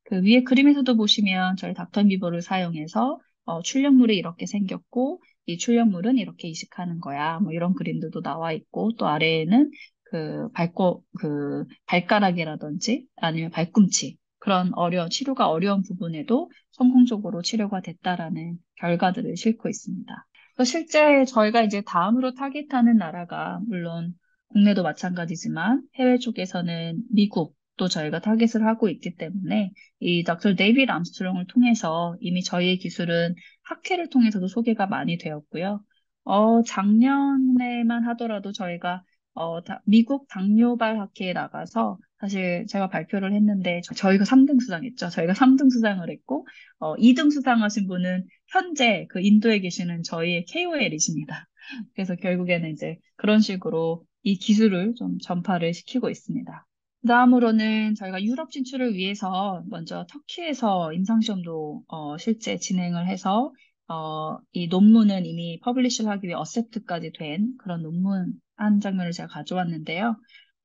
그 위에 그림에서도 보시면 저희 닥터미버를 사용해서 출력물이 이렇게 생겼고 이 출력물은 이렇게 이식하는 거야. 뭐 이런 그림들도 나와 있고 또 아래에는 그 발가락이라든지 아니면 발꿈치 그런 치료가 어려운 부분에도 성공적으로 치료가 됐다라는 결과들을 싣고 있습니다. 그래서 실제 저희가 이제 다음으로 타깃하는 나라가 물론 국내도 마찬가지지만 해외 쪽에서는 미국 또 저희가 타깃을 하고 있기 때문에 이 닥터 데이비드 암스트롱을 통해서 이미 저희의 기술은 학회를 통해서도 소개가 많이 되었고요. 작년에만 하더라도 저희가 미국 당뇨발 학회에 나가서 사실 제가 발표를 했는데 저희가 3등 수상했죠. 저희가 3등 수상을 했고 2등 수상하신 분은 현재 그 인도에 계시는 저희의 KOL이십니다. 그래서 결국에는 이제 그런 식으로 이 기술을 좀 전파를 시키고 있습니다. 그다음으로는 저희가 유럽 진출을 위해서 먼저 터키에서 임상시험도 실제 진행을 해서 이 논문은 이미 퍼블리시를 하기 위해 어셉트까지 된 그런 논문 한 장면을 제가 가져왔는데요.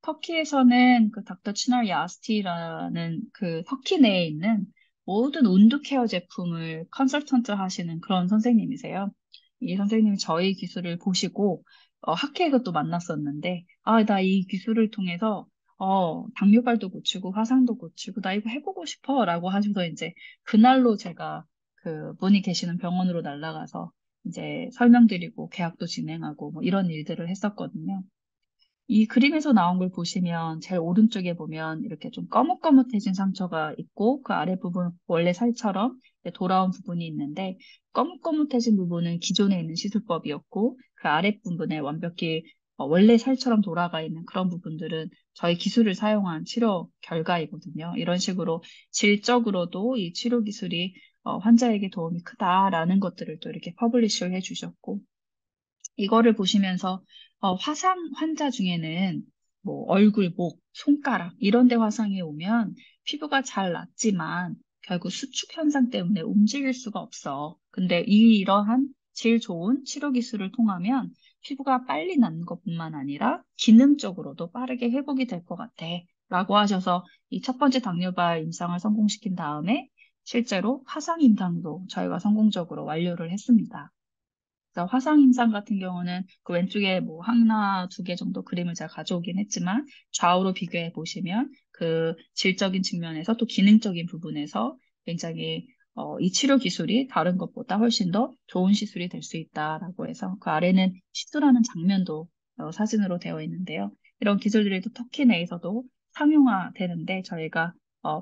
터키에서는 그 닥터 치날 야스티라는 그 터키 내에 있는 모든 운두 케어 제품을 컨설턴트 하시는 그런 선생님이세요. 이 선생님이 저희 기술을 보시고 학회에서 또 만났었는데 나 이 기술을 통해서 당뇨발도 고치고 화상도 고치고 나 이거 해보고 싶어라고 하셔서 이제 그날로 제가 그 분이 계시는 병원으로 날아가서 이제 설명드리고 계약도 진행하고 뭐 이런 일들을 했었거든요. 이 그림에서 나온 걸 보시면 제일 오른쪽에 보면 이렇게 좀 거뭇거뭇해진 상처가 있고 그 아래 부분 원래 살처럼 이제 돌아온 부분이 있는데 거뭇거뭇해진 부분은 기존에 있는 시술법이었고 그 아래 부분에 완벽히 원래 살처럼 돌아가 있는 그런 부분들은 저희 기술을 사용한 치료 결과이거든요. 이런 식으로 질적으로도 이 치료 기술이 환자에게 도움이 크다라는 것들을 또 이렇게 퍼블리시를 해주셨고 이거를 보시면서 화상 환자 중에는 뭐 얼굴, 목, 손가락 이런 데 화상이 오면 피부가 잘 낫지만 결국 수축 현상 때문에 움직일 수가 없어. 근데 이러한 제일 좋은 치료 기술을 통하면 피부가 빨리 낫는 것뿐만 아니라 기능적으로도 빠르게 회복이 될 것 같아. 라고 하셔서 이 첫 번째 당뇨발 임상을 성공시킨 다음에 실제로 화상 임상도 저희가 성공적으로 완료를 했습니다. 그래서 화상 임상 같은 경우는 그 왼쪽에 뭐 하나, 두 개 정도 그림을 제가 가져오긴 했지만 좌우로 비교해 보시면 그 질적인 측면에서 또 기능적인 부분에서 굉장히 이 치료 기술이 다른 것보다 훨씬 더 좋은 시술이 될 수 있다라고 해서 그 아래는 시술하는 장면도 사진으로 되어 있는데요. 이런 기술들이 또 터키 내에서도 상용화되는데 저희가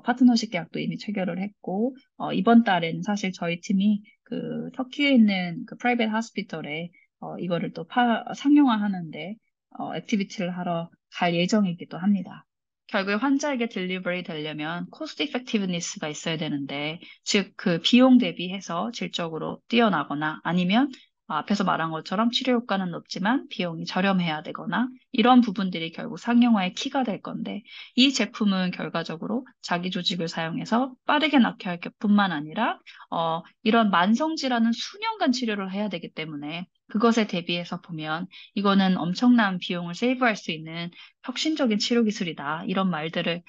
파트너십 계약도 이미 체결을 했고 이번 달에는 사실 저희 팀이 그 터키에 있는 그 프라이빗 하스피털에 이거를 또 상용화하는데 액티비티를 하러 갈 예정이기도 합니다. 결국에 환자에게 딜리버리 되려면 코스트 이펙티브니스가 있어야 되는데, 즉 그 비용 대비해서 질적으로 뛰어나거나 아니면 앞에서 말한 것처럼 치료 효과는 높지만 비용이 저렴해야 되거나 이런 부분들이 결국 상용화의 키가 될 건데 이 제품은 결과적으로 자기 조직을 사용해서 빠르게 낫게 할 뿐만 아니라 이런 만성 질환은 수년간 치료를 해야 되기 때문에 그것에 대비해서 보면 이거는 엄청난 비용을 세이브할 수 있는 혁신적인 치료 기술이다. 이런 말들을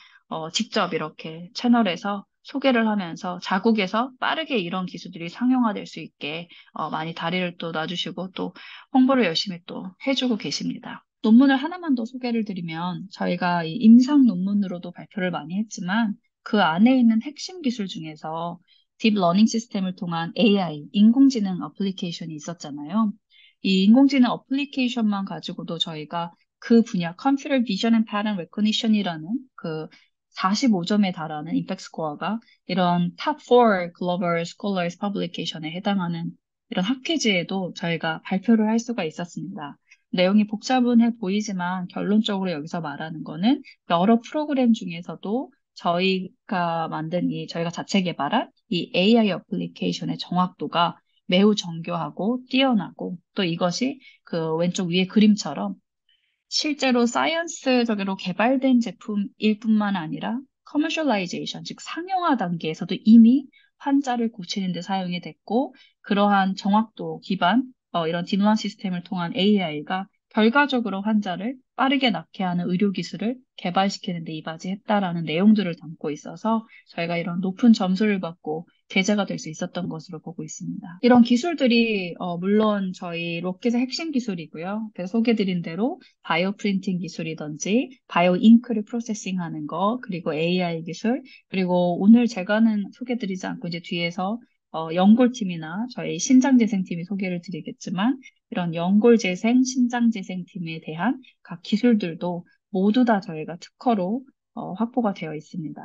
직접 이렇게 채널에서 소개를 하면서 자국에서 빠르게 이런 기술들이 상용화될 수 있게 많이 다리를 또 놔주시고 또 홍보를 열심히 또 해주고 계십니다. 논문을 하나만 더 소개를 드리면 저희가 이 임상 논문으로도 발표를 많이 했지만 그 안에 있는 핵심 기술 중에서 딥러닝 시스템을 통한 AI, 인공지능 어플리케이션이 있었잖아요. 이 인공지능 어플리케이션만 가지고도 저희가 그 분야 컴퓨터 비전 앤 패턴 레코니션이라는 그 45점에 달하는 임팩트 스코어가 이런 탑 4 글로벌 스콜러스 퍼블리케이션에 해당하는 이런 학회지에도 저희가 발표를 할 수가 있었습니다. 내용이 복잡해 보이지만 결론적으로 여기서 말하는 거는 여러 프로그램 중에서도 저희가 자체 개발한 이 AI 어플리케이션의 정확도가 매우 정교하고 뛰어나고 또 이것이 그 왼쪽 위에 그림처럼 실제로 사이언스적으로 개발된 제품일 뿐만 아니라 커머셜라이제이션, 즉 상용화 단계에서도 이미 환자를 고치는 데 사용이 됐고 그러한 정확도 기반 이런 딥런 시스템을 통한 AI가 결과적으로 환자를 빠르게 낫게 하는 의료 기술을 개발시키는 데 이바지했다라는 내용들을 담고 있어서 저희가 이런 높은 점수를 받고 계제가 될 수 있었던 것으로 보고 있습니다. 이런 기술들이 물론 저희 로켓의 핵심 기술이고요. 그래서 소개드린 대로 바이오 프린팅 기술이든지 바이오 잉크를 프로세싱하는 거 그리고 AI 기술 그리고 오늘 제가는 소개드리지 않고 이제 뒤에서 연골팀이나 저희 신장재생팀이 소개를 드리겠지만 이런 연골재생, 신장재생팀에 대한 각 기술들도 모두 다 저희가 특허로 확보가 되어 있습니다.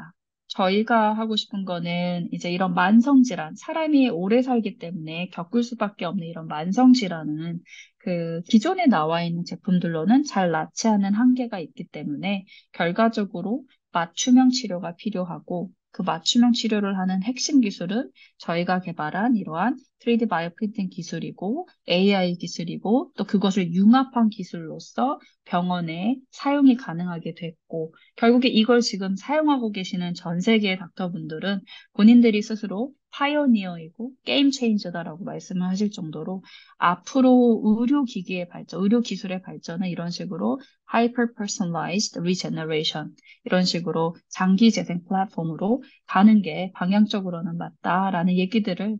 저희가 하고 싶은 거는 이제 이런 만성질환, 사람이 오래 살기 때문에 겪을 수밖에 없는 이런 만성질환은 그 기존에 나와 있는 제품들로는 잘 낫지 않은 한계가 있기 때문에 결과적으로 맞춤형 치료가 필요하고 그 맞춤형 치료를 하는 핵심 기술은 저희가 개발한 이러한 3D 바이오 프린팅 기술이고 AI 기술이고 또 그것을 융합한 기술로서 병원에 사용이 가능하게 됐고 결국에 이걸 지금 사용하고 계시는 전 세계의 닥터분들은 본인들이 스스로 파이오니어이고 게임 체인저다라고 말씀을 하실 정도로 앞으로 의료기기의 발전, 의료기술의 발전은 이런 식으로 hyper personalized regeneration 이런 식으로 장기 재생 플랫폼으로 가는 게 방향적으로는 맞다라는 얘기들을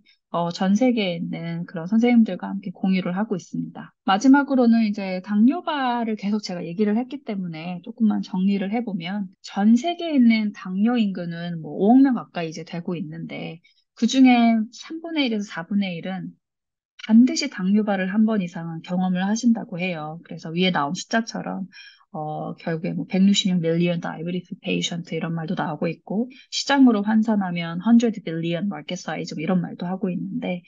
전 세계에 있는 그런 선생님들과 함께 공유를 하고 있습니다. 마지막으로는 이제 당뇨발을 계속 제가 얘기를 했기 때문에 조금만 정리를 해보면 전 세계에 있는 당뇨 인구는 뭐 5억 명 가까이 이제 되고 있는데 그중에 3분의 1에서 4분의 1은 반드시 당뇨발을 한 번 이상은 경험을 하신다고 해요. 그래서 위에 나온 숫자처럼 결국에 뭐 160명 밀리언 다이비티스 페이션트 이런 말도 나오고 있고 시장으로 환산하면 100 빌리언 마켓 사이즈 이런 말도 하고 있는데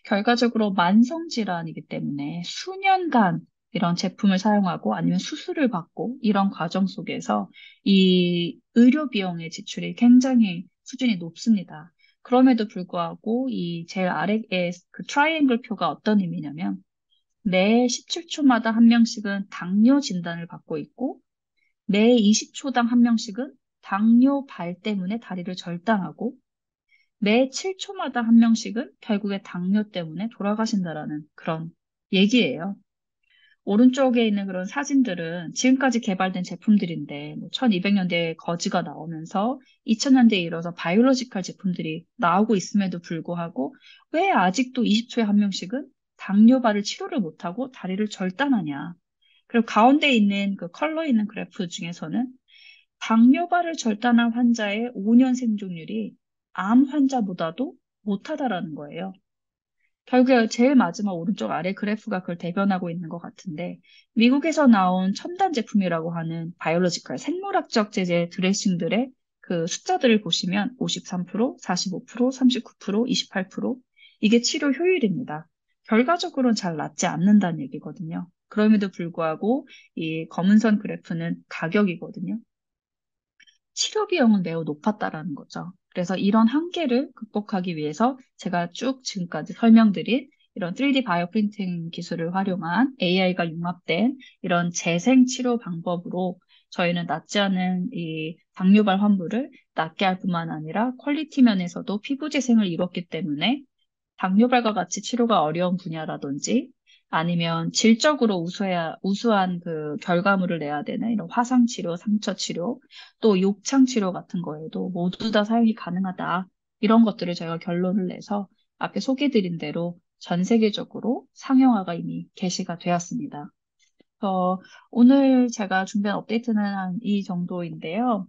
결과적으로 만성 질환이기 때문에 수년간 이런 제품을 사용하고 아니면 수술을 받고 이런 과정 속에서 이 의료 비용의 지출이 굉장히 수준이 높습니다. 그럼에도 불구하고 이 제일 아래에 그 트라이앵글 표가 어떤 의미냐면 매 17초마다 한 명씩은 당뇨 진단을 받고 있고 매 20초당 한 명씩은 당뇨발 때문에 다리를 절단하고 매 7초마다 한 명씩은 결국에 당뇨 때문에 돌아가신다라는 그런 얘기예요. 오른쪽에 있는 그런 사진들은 지금까지 개발된 제품들인데, 뭐 1200년대에 거지가 나오면서 2000년대에 이르러서 바이올로지컬 제품들이 나오고 있음에도 불구하고 왜 아직도 20초에 한 명씩은 당뇨발을 치료를 못하고 다리를 절단하냐. 그리고 가운데 있는 그 컬러 있는 그래프 중에서는 당뇨발을 절단한 환자의 5년 생존율이 암 환자보다도 못하다라는 거예요. 결국에 제일 마지막 오른쪽 아래 그래프가 그걸 대변하고 있는 것 같은데 미국에서 나온 첨단 제품이라고 하는 바이올로지컬 생물학적 제제 드레싱들의 그 숫자들을 보시면 53%, 45%, 39%, 28% 이게 치료 효율입니다. 결과적으로는 잘 낫지 않는다는 얘기거든요. 그럼에도 불구하고 이 검은선 그래프는 가격이거든요. 치료 비용은 매우 높았다라는 거죠. 그래서 이런 한계를 극복하기 위해서 제가 쭉 지금까지 설명드린 이런 3D 바이오 프린팅 기술을 활용한 AI가 융합된 이런 재생 치료 방법으로 저희는 낫지 않은 이 당뇨발 환부를 낫게 할 뿐만 아니라 퀄리티 면에서도 피부 재생을 이뤘기 때문에 당뇨발과 같이 치료가 어려운 분야라든지 아니면 질적으로 우수한 그 결과물을 내야 되는 이런 화상 치료, 상처 치료, 또 욕창 치료 같은 거에도 모두 다 사용이 가능하다. 이런 것들을 저희가 결론을 내서 앞에 소개드린 대로 전 세계적으로 상용화가 이미 개시가 되었습니다. 오늘 제가 준비한 업데이트는 한 이 정도인데요.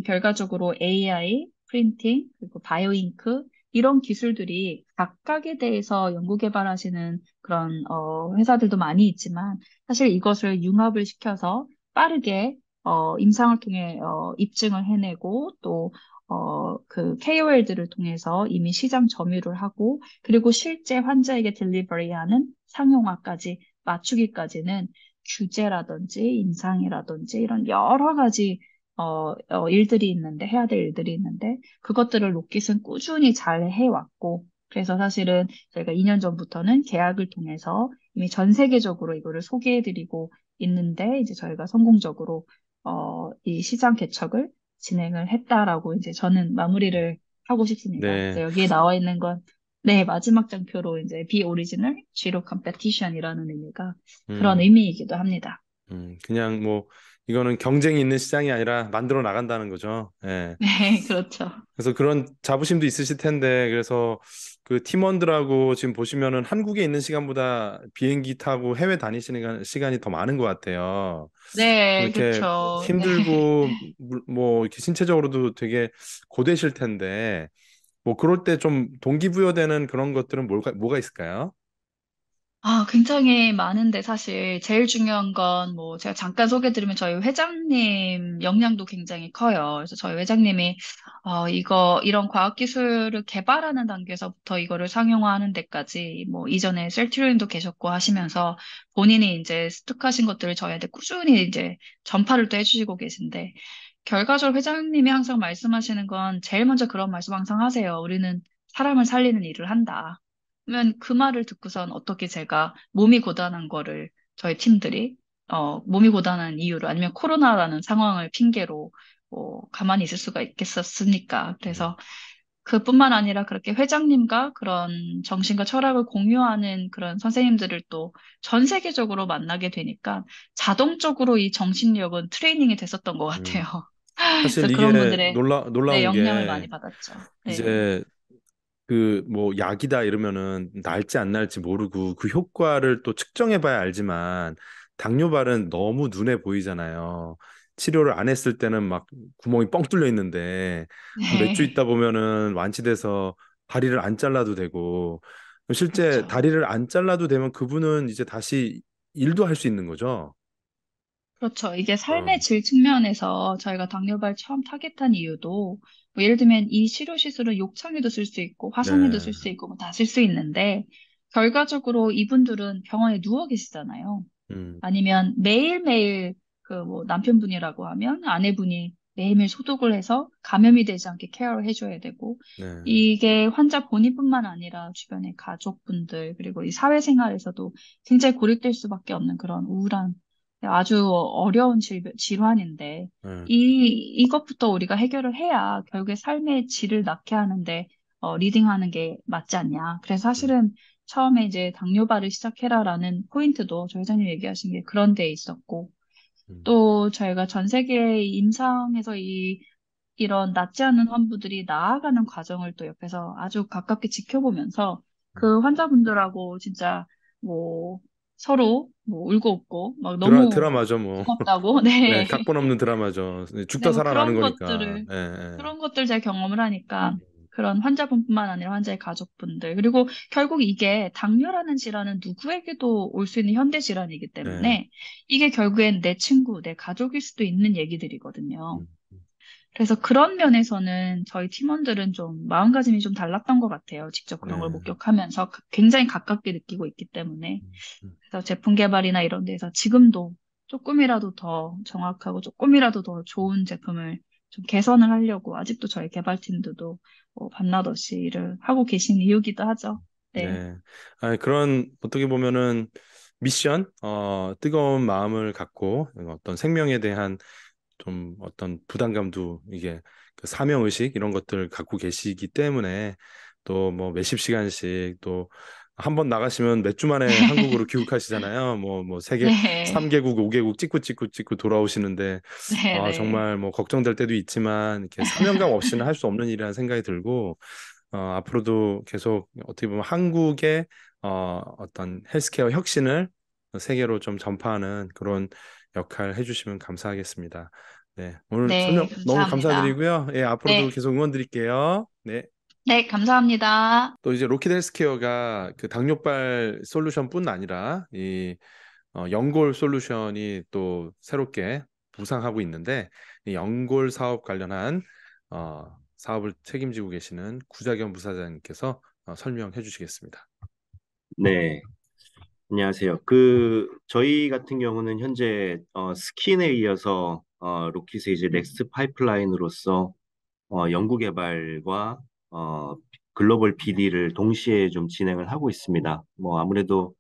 결과적으로 AI, 프린팅, 그리고 바이오잉크, 이런 기술들이 각각에 대해서 연구 개발하시는 그런 회사들도 많이 있지만 사실 이것을 융합을 시켜서 빠르게 임상을 통해 입증을 해내고 또 그 KOL들을 통해서 이미 시장 점유를 하고 그리고 실제 환자에게 딜리버리하는 상용화까지 맞추기까지는 규제라든지 임상이라든지 이런 여러 가지 일들이 있는데 해야 될 일들이 있는데 그것들을 로켓은 꾸준히 잘 해왔고 그래서 사실은 저희가 2년 전부터는 계약을 통해서 이미 전 세계적으로 이거를 소개해드리고 있는데 이제 저희가 성공적으로 이 시장 개척을 진행을 했다라고 이제 저는 마무리를 하고 싶습니다. 네. 그래서 여기에 나와 있는 건 네, 마지막 장표로 이제 비 오리지널, 지로 컴페티션이라는 의미가 그런 음, 의미이기도 합니다. 그냥 뭐, 이거는 경쟁이 있는 시장이 아니라 만들어 나간다는 거죠. 예. 네, 그렇죠. 그래서 그런 자부심도 있으실 텐데, 그래서 그 팀원들하고 지금 보시면은 한국에 있는 시간보다 비행기 타고 해외 다니시는 시간이 더 많은 것 같아요. 네, 이렇게 그렇죠. 네. 힘들고, 뭐, 이렇게 신체적으로도 되게 고되실 텐데, 뭐, 그럴 때 좀 동기부여되는 그런 것들은 뭐가 있을까요? 아, 굉장히 많은데 사실 제일 중요한 건 뭐 제가 잠깐 소개드리면 저희 회장님 역량도 굉장히 커요. 그래서 저희 회장님이 이런 과학기술을 개발하는 단계에서부터 이거를 상용화하는 데까지 뭐 이전에 셀트리온도 계셨고 하시면서 본인이 이제 습득하신 것들을 저희한테 꾸준히 이제 전파를 또 해주시고 계신데 결과적으로 회장님이 항상 말씀하시는 건 제일 먼저 그런 말씀 항상 하세요. 우리는 사람을 살리는 일을 한다. 그러면 그 말을 듣고선 어떻게 제가 몸이 고단한 거를 저희 팀들이 몸이 고단한 이유로 아니면 코로나라는 상황을 핑계로 가만히 있을 수가 있겠었습니까? 그래서 그뿐만 아니라 그렇게 회장님과 그런 정신과 철학을 공유하는 그런 선생님들을 또 전 세계적으로 만나게 되니까 자동적으로 이 정신력은 트레이닝이 됐었던 것 같아요. 음, 사실 그래서 그런 이게 분들의 네, 놀라운 영향을 많이 게 받았죠. 네. 이제 그 뭐 약이다 이러면은 날지 안 날지 모르고 그 효과를 또 측정해 봐야 알지만 당뇨발은 너무 눈에 보이잖아요. 치료를 안 했을 때는 막 구멍이 뻥 뚫려 있는데 한 몇 주 네. 있다 보면은 완치돼서 다리를 안 잘라도 되고 실제 그렇죠. 다리를 안 잘라도 되면 그분은 이제 다시 일도 할 수 있는 거죠. 그렇죠. 이게 어, 삶의 질 측면에서 저희가 당뇨발 처음 타겟한 이유도 뭐 예를 들면 이 치료 시술은 욕창에도 쓸 수 있고 화상에도 네. 쓸 수 있고 뭐 다 쓸 수 있는데 결과적으로 이분들은 병원에 누워 계시잖아요. 음, 아니면 매일매일 그 뭐 남편분이라고 하면 아내분이 매일매일 소독을 해서 감염이 되지 않게 케어를 해줘야 되고 네. 이게 환자 본인뿐만 아니라 주변의 가족분들 그리고 이 사회생활에서도 굉장히 고립될 수밖에 없는 그런 우울한 아주 어려운 질환인데 네. 이것부터 우리가 해결을 해야 결국에 삶의 질을 낳게 하는데 리딩하는 게 맞지 않냐. 그래서 음, 사실은 처음에 이제 당뇨발을 시작해라라는 포인트도 조 회장님 얘기하신 게 그런 데 있었고, 음, 또 저희가 전 세계 임상에서 이런 낫지 않은 환부들이 나아가는 과정을 또 옆에서 아주 가깝게 지켜보면서 음. 그 환자분들하고 진짜 뭐 서로 뭐 울고 웃고 막 너무 드라마죠, 뭐. 고맙다고, 네, 네. 각본 없는 드라마죠. 네, 죽다 뭐 살아나는 그런 거니까. 것들을, 예, 예. 그런 것들 잘 경험을 하니까 그런 환자분뿐만 아니라 환자의 가족분들, 그리고 결국 이게 당뇨라는 질환은 누구에게도 올 수 있는 현대 질환이기 네. 때문에 이게 결국엔 내 친구, 내 가족일 수도 있는 얘기들이거든요. 음, 그래서 그런 면에서는 저희 팀원들은 좀 마음가짐이 좀 달랐던 것 같아요. 직접 그런 걸 네. 목격하면서 굉장히 가깝게 느끼고 있기 때문에. 음. 그래서 제품 개발이나 이런 데서 지금도 조금이라도 더 정확하고 조금이라도 더 좋은 제품을 좀 개선을 하려고 아직도 저희 개발팀들도 밤낮 없이 일을 하고 계신 이유기도 하죠. 네. 네. 그런 어떻게 보면은 미션, 뜨거운 마음을 갖고 어떤 생명에 대한 좀 어떤 부담감도 이게 그 사명의식 이런 것들 갖고 계시기 때문에 또 뭐 몇십 시간씩 또 한 번 나가시면 몇 주 만에 한국으로 귀국하시잖아요. 뭐 세계 네. 3개국, 5개국 찍고 돌아오시는데 네네. 정말 뭐 걱정될 때도 있지만 이렇게 사명감 없이는 할 수 없는 일이라는 생각이 들고 앞으로도 계속 어떻게 보면 한국의 어떤 헬스케어 혁신을 세계로 좀 전파하는 그런 역할 해주시면 감사하겠습니다. 네, 오늘 네, 설명 너무 감사합니다. 감사드리고요. 예, 앞으로도 네. 계속 응원 드릴게요. 네. 네, 감사합니다. 또 이제 로키드 헬스케어가 그 당뇨발 솔루션뿐 아니라 이 연골 솔루션이 또 새롭게 부상하고 있는데 이 연골 사업 관련한 사업을 책임지고 계시는 구자경 부사장님께서 설명해 주시겠습니다. 네, 안녕하세요. 저희 같은 경우는 현재, 스킨에 이어서, 로킷의 이제 넥스트 파이프라인으로서, 연구 개발과, 어, 글로벌 BD를 동시에 좀 진행을 하고 있습니다. 뭐, 아무래도,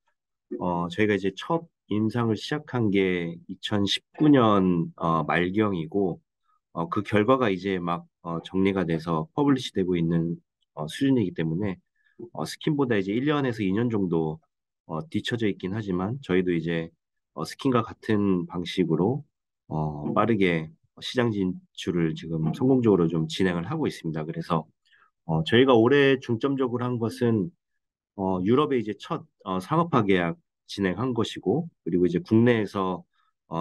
저희가 이제 첫 임상을 시작한 게 2019년, 말경이고, 그 결과가 이제 막, 정리가 돼서 퍼블리시 되고 있는, 수준이기 때문에, 스킨보다 이제 1년에서 2년 정도 뒤처져 있긴 하지만 저희도 이제 스킨과 같은 방식으로 빠르게 시장 진출을 지금 성공적으로 좀 진행을 하고 있습니다. 그래서 저희가 올해 중점적으로 한 것은 유럽에 이제 첫 상업화 계약 진행한 것이고 그리고 이제 국내에서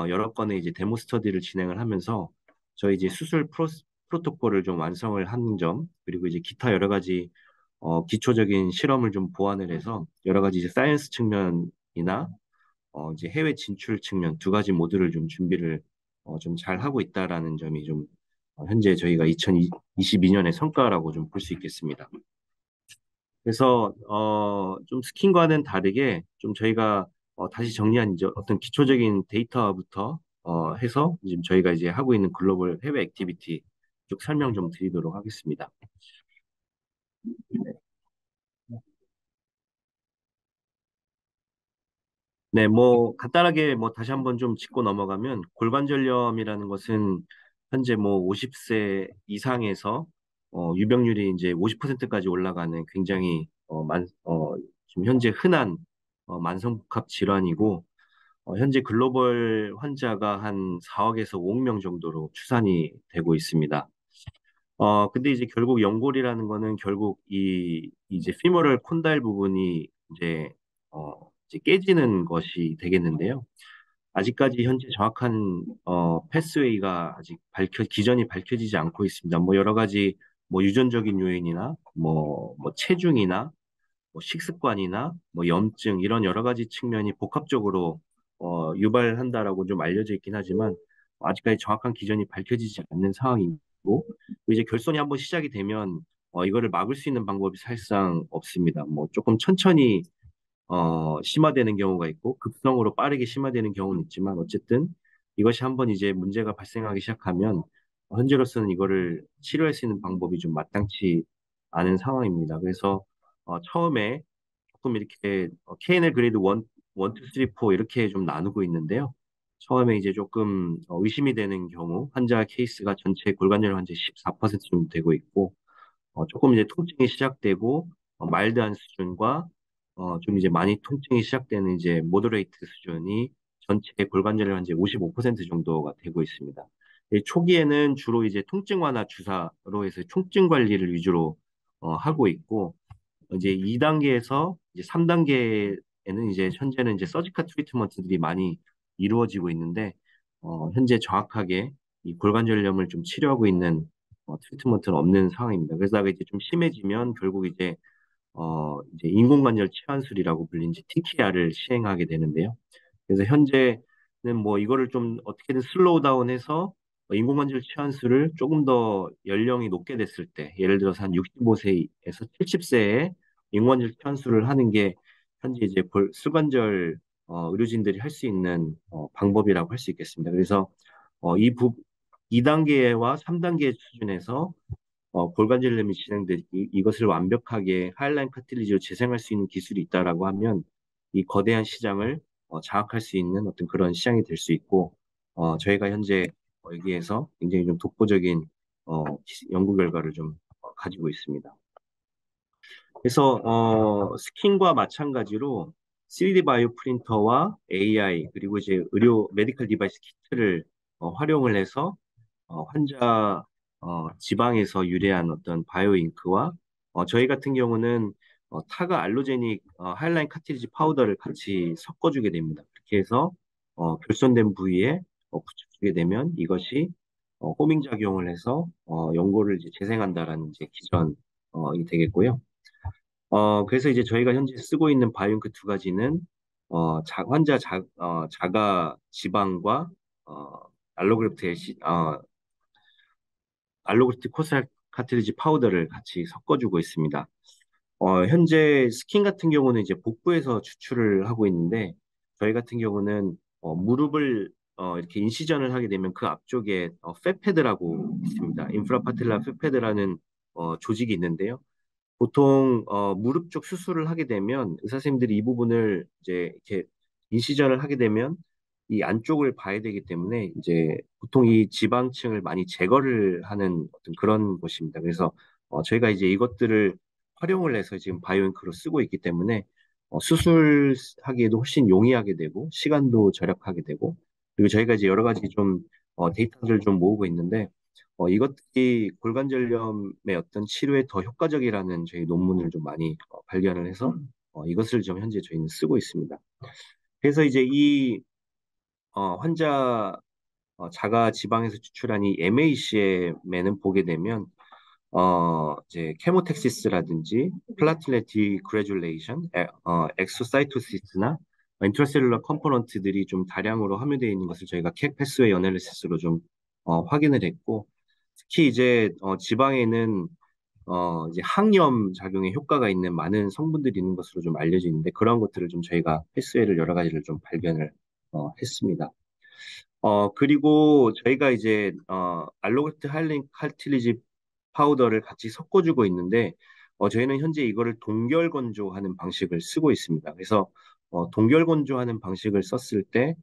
여러 건의 이제 데모 스터디를 진행을 하면서 저희 이제 프로토콜을 좀 완성을 한 점 그리고 이제 기타 여러 가지 기초적인 실험을 좀 보완을 해서 여러 가지 이제 사이언스 측면이나 이제 해외 진출 측면 두 가지 모드를 좀 준비를 좀 잘 하고 있다라는 점이 좀 현재 저희가 2022년의 성과라고 좀 볼 수 있겠습니다. 그래서 좀 스킨과는 다르게 좀 저희가 다시 정리한 이제 어떤 기초적인 데이터부터 해서 지금 저희가 이제 하고 있는 글로벌 해외 액티비티 쭉 설명 좀 드리도록 하겠습니다. 네, 뭐 간단하게 뭐 다시 한번 좀 짚고 넘어가면 골관절염이라는 것은 현재 뭐 50세 이상에서 유병률이 이제 50%까지 올라가는 굉장히 지금 현재 흔한 만성복합 질환이고 현재 글로벌 환자가 한 4억에서 5억 명 정도로 추산이 되고 있습니다. 근데 이제 결국 연골이라는 거는 결국 이제 피모럴 콘다일 부분이 이제 깨지는 것이 되겠는데요. 아직까지 현재 정확한 패스웨이가 아직 기전이 밝혀지지 않고 있습니다. 뭐 여러 가지 뭐 유전적인 요인이나 뭐 체중이나 뭐 식습관이나 뭐 염증 이런 여러 가지 측면이 복합적으로 유발한다라고 좀 알려져 있긴 하지만 아직까지 정확한 기전이 밝혀지지 않는 상황이고 이제 결손이 한번 시작이 되면 이거를 막을 수 있는 방법이 사실상 없습니다. 뭐 조금 천천히 심화되는 경우가 있고 급성으로 빠르게 심화되는 경우는 있지만 어쨌든 이것이 한번 이제 문제가 발생하기 시작하면 현재로서는 이거를 치료할 수 있는 방법이 좀 마땅치 않은 상황입니다. 그래서 처음에 조금 이렇게 KNL 그레이드 1, 2, 3, 4 이렇게 좀 나누고 있는데요. 처음에 이제 조금 의심이 되는 경우 환자 케이스가 전체 골관절 환자 14% 정도 되고 있고 조금 이제 통증이 시작되고 마일드한 수준과 좀 이제 많이 통증이 시작되는 이제 모더레이트 수준이 전체 골관절 환자의 55% 정도가 되고 있습니다. 초기에는 주로 이제 통증 완화 주사로 해서 통증 관리를 위주로 하고 있고 이제 2단계에서 이제 3단계에는 이제 현재는 이제 서지컬 트리트먼트들이 많이 이루어지고 있는데 현재 정확하게 이 골관절염을 좀 치료하고 있는 트리트먼트는 없는 상황입니다. 그래서 이제 좀 심해지면 결국 이제 인공관절 치환술이라고 불린 이제 TKR을 시행하게 되는데요. 그래서 현재는 뭐 이거를 좀 어떻게든 슬로우 다운해서 인공관절 치환술을 조금 더 연령이 높게 됐을 때, 예를 들어서 한 65세에서 70세에 인공관절 치환술을 하는 게 현재 이제 슬관절 의료진들이 할 수 있는 방법이라고 할 수 있겠습니다. 그래서 이 2단계와 3단계 수준에서 골관절염이 이것을 완벽하게 하이라인 카틸리지로 재생할 수 있는 기술이 있다라고 하면 이 거대한 시장을 장악할 수 있는 어떤 그런 시장이 될 수 있고, 저희가 현재 여기에서 굉장히 좀 독보적인 연구 결과를 좀 가지고 있습니다. 그래서 스킨과 마찬가지로 3D 바이오 프린터와 AI 그리고 이제 의료 메디컬 디바이스 키트를 활용을 해서 환자 지방에서 유래한 어떤 바이오 잉크와 저희 같은 경우는 타가 알로제닉 하이라인 카티리지 파우더를 같이 섞어주게 됩니다. 그렇게 해서 결손된 부위에 붙여주게 되면 이것이 호밍 작용을 해서 연골을 이제 재생한다라는 이제 기전이 되겠고요. 그래서 이제 저희가 현재 쓰고 있는 바이오잉크 두 가지는 환자 자가 지방과 어, 알로그래프트 알로그래프트 코스알 카트리지 파우더를 같이 섞어주고 있습니다. 현재 스킨 같은 경우는 이제 복부에서 추출을 하고 있는데 저희 같은 경우는 무릎을 이렇게 인시전을 하게 되면 그 앞쪽에 팻패드라고 있습니다. 인프라파텔라 팻패드라는 조직이 있는데요. 보통 무릎 쪽 수술을 하게 되면 의사 선생님들이 이 부분을 이제 이렇게 인시전을 하게 되면 이 안쪽을 봐야 되기 때문에 이제 보통 이 지방층을 많이 제거를 하는 어떤 그런 곳입니다. 그래서 저희가 이제 이것들을 활용을 해서 지금 바이오잉크로 쓰고 있기 때문에 수술하기에도 훨씬 용이하게 되고 시간도 절약하게 되고 그리고 저희가 이제 여러 가지 좀 데이터들을 좀 모으고 있는데 이것들이 골관절염의 어떤 치료에 더 효과적이라는 저희 논문을 좀 많이 발견을 해서 이것을 좀 현재 저희는 쓰고 있습니다. 그래서 이제 이 환자 자가 지방에서 추출한 이 MACM에는 보게 되면 이제 케모텍시스라든지 플라틸렛 디그레줄레이션, 엑소사이토시스나 인트라셀룰러 컴포넌트들이 좀 다량으로 함유되어 있는 것을 저희가 캣 패스웨이 어널리시스로 좀 확인을 했고 특히 이제 지방에는 이제 항염 작용에 효과가 있는 많은 성분들이 있는 것으로 좀 알려져 있는데 그런 것들을 좀 저희가 패스웨이를 여러 가지를 좀 발견을 했습니다. 그리고 저희가 이제 알로그트 하일링 칼틸리지 파우더를 같이 섞어주고 있는데 저희는 현재 이거를 동결 건조하는 방식을 쓰고 있습니다. 그래서 동결 건조하는 방식을 썼을 때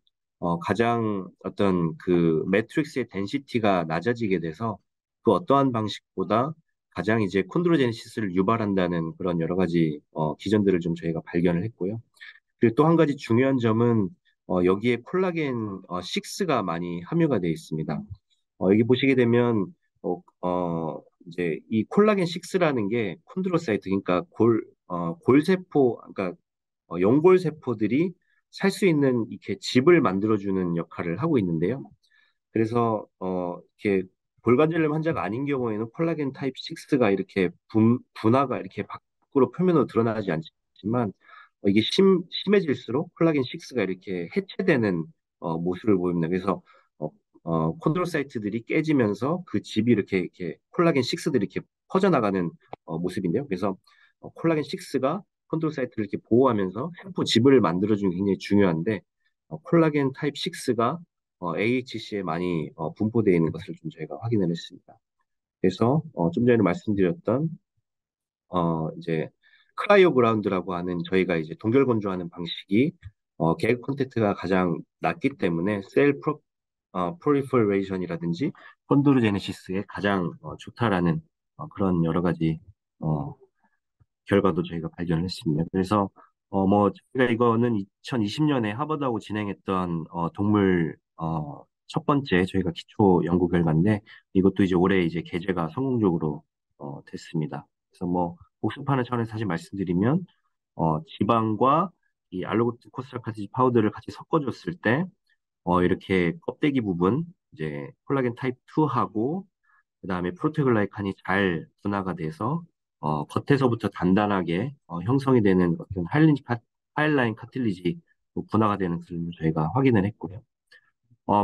가장 어떤 그 매트릭스의 덴시티가 낮아지게 돼서 그 어떠한 방식보다 가장 이제 콘드로제네시스를 유발한다는 그런 여러 가지 기전들을 좀 저희가 발견을 했고요. 그리고 또 한 가지 중요한 점은 여기에 콜라겐 6가 많이 함유가 되어 있습니다. 여기 보시게 되면 이제 이 콜라겐 6라는 게 콘드로사이트 그러니까 골세포 그러니까 연골세포들이 살 수 있는 이렇게 집을 만들어주는 역할을 하고 있는데요. 그래서 이렇게 골관절염 환자가 아닌 경우에는 콜라겐 타입 6가 이렇게 분화가 이렇게 밖으로 표면으로 드러나지 않지만 이게 심해질수록 콜라겐 6가 이렇게 해체되는 모습을 보입니다. 그래서 콘드로사이트들이 깨지면서 그 집이 이렇게 콜라겐 6들이 이렇게 퍼져나가는 모습인데요. 그래서 콜라겐 6가 콘드로사이트를 이렇게 보호하면서 햄포 집을 만들어주는 게 굉장히 중요한데 콜라겐 타입 6가 AHC에 많이 분포되어 있는 것을 좀 저희가 확인을 했습니다. 그래서 좀 전에 말씀드렸던 이제 크라이오 그라운드라고 하는 저희가 이제 동결 건조하는 방식이 계획 콘텐츠가 가장 낮기 때문에 프리퍼레이션이라든지 콘드로제네시스에 가장 좋다라는 그런 여러 가지 어, 결과도 저희가 발견을 했습니다. 그래서 뭐 저희가 이거는 2020년에 하버드하고 진행했던 동물 첫 번째 저희가 기초 연구 결과인데 이것도 이제 올해 이제 게재가 성공적으로 됐습니다. 그래서 뭐 복습하는 차원에서 사실 말씀드리면 지방과 이 알로그트 코스타카티지 파우더를 같이 섞어줬을 때 이렇게 껍데기 부분 이제 콜라겐 타입 2하고 그다음에 프로테글라이칸이 잘 분화가 돼서 겉에서부터 단단하게 형성이 되는 어떤 하이라인 카틸리지 분화가 되는 것을 저희가 확인을 했고요.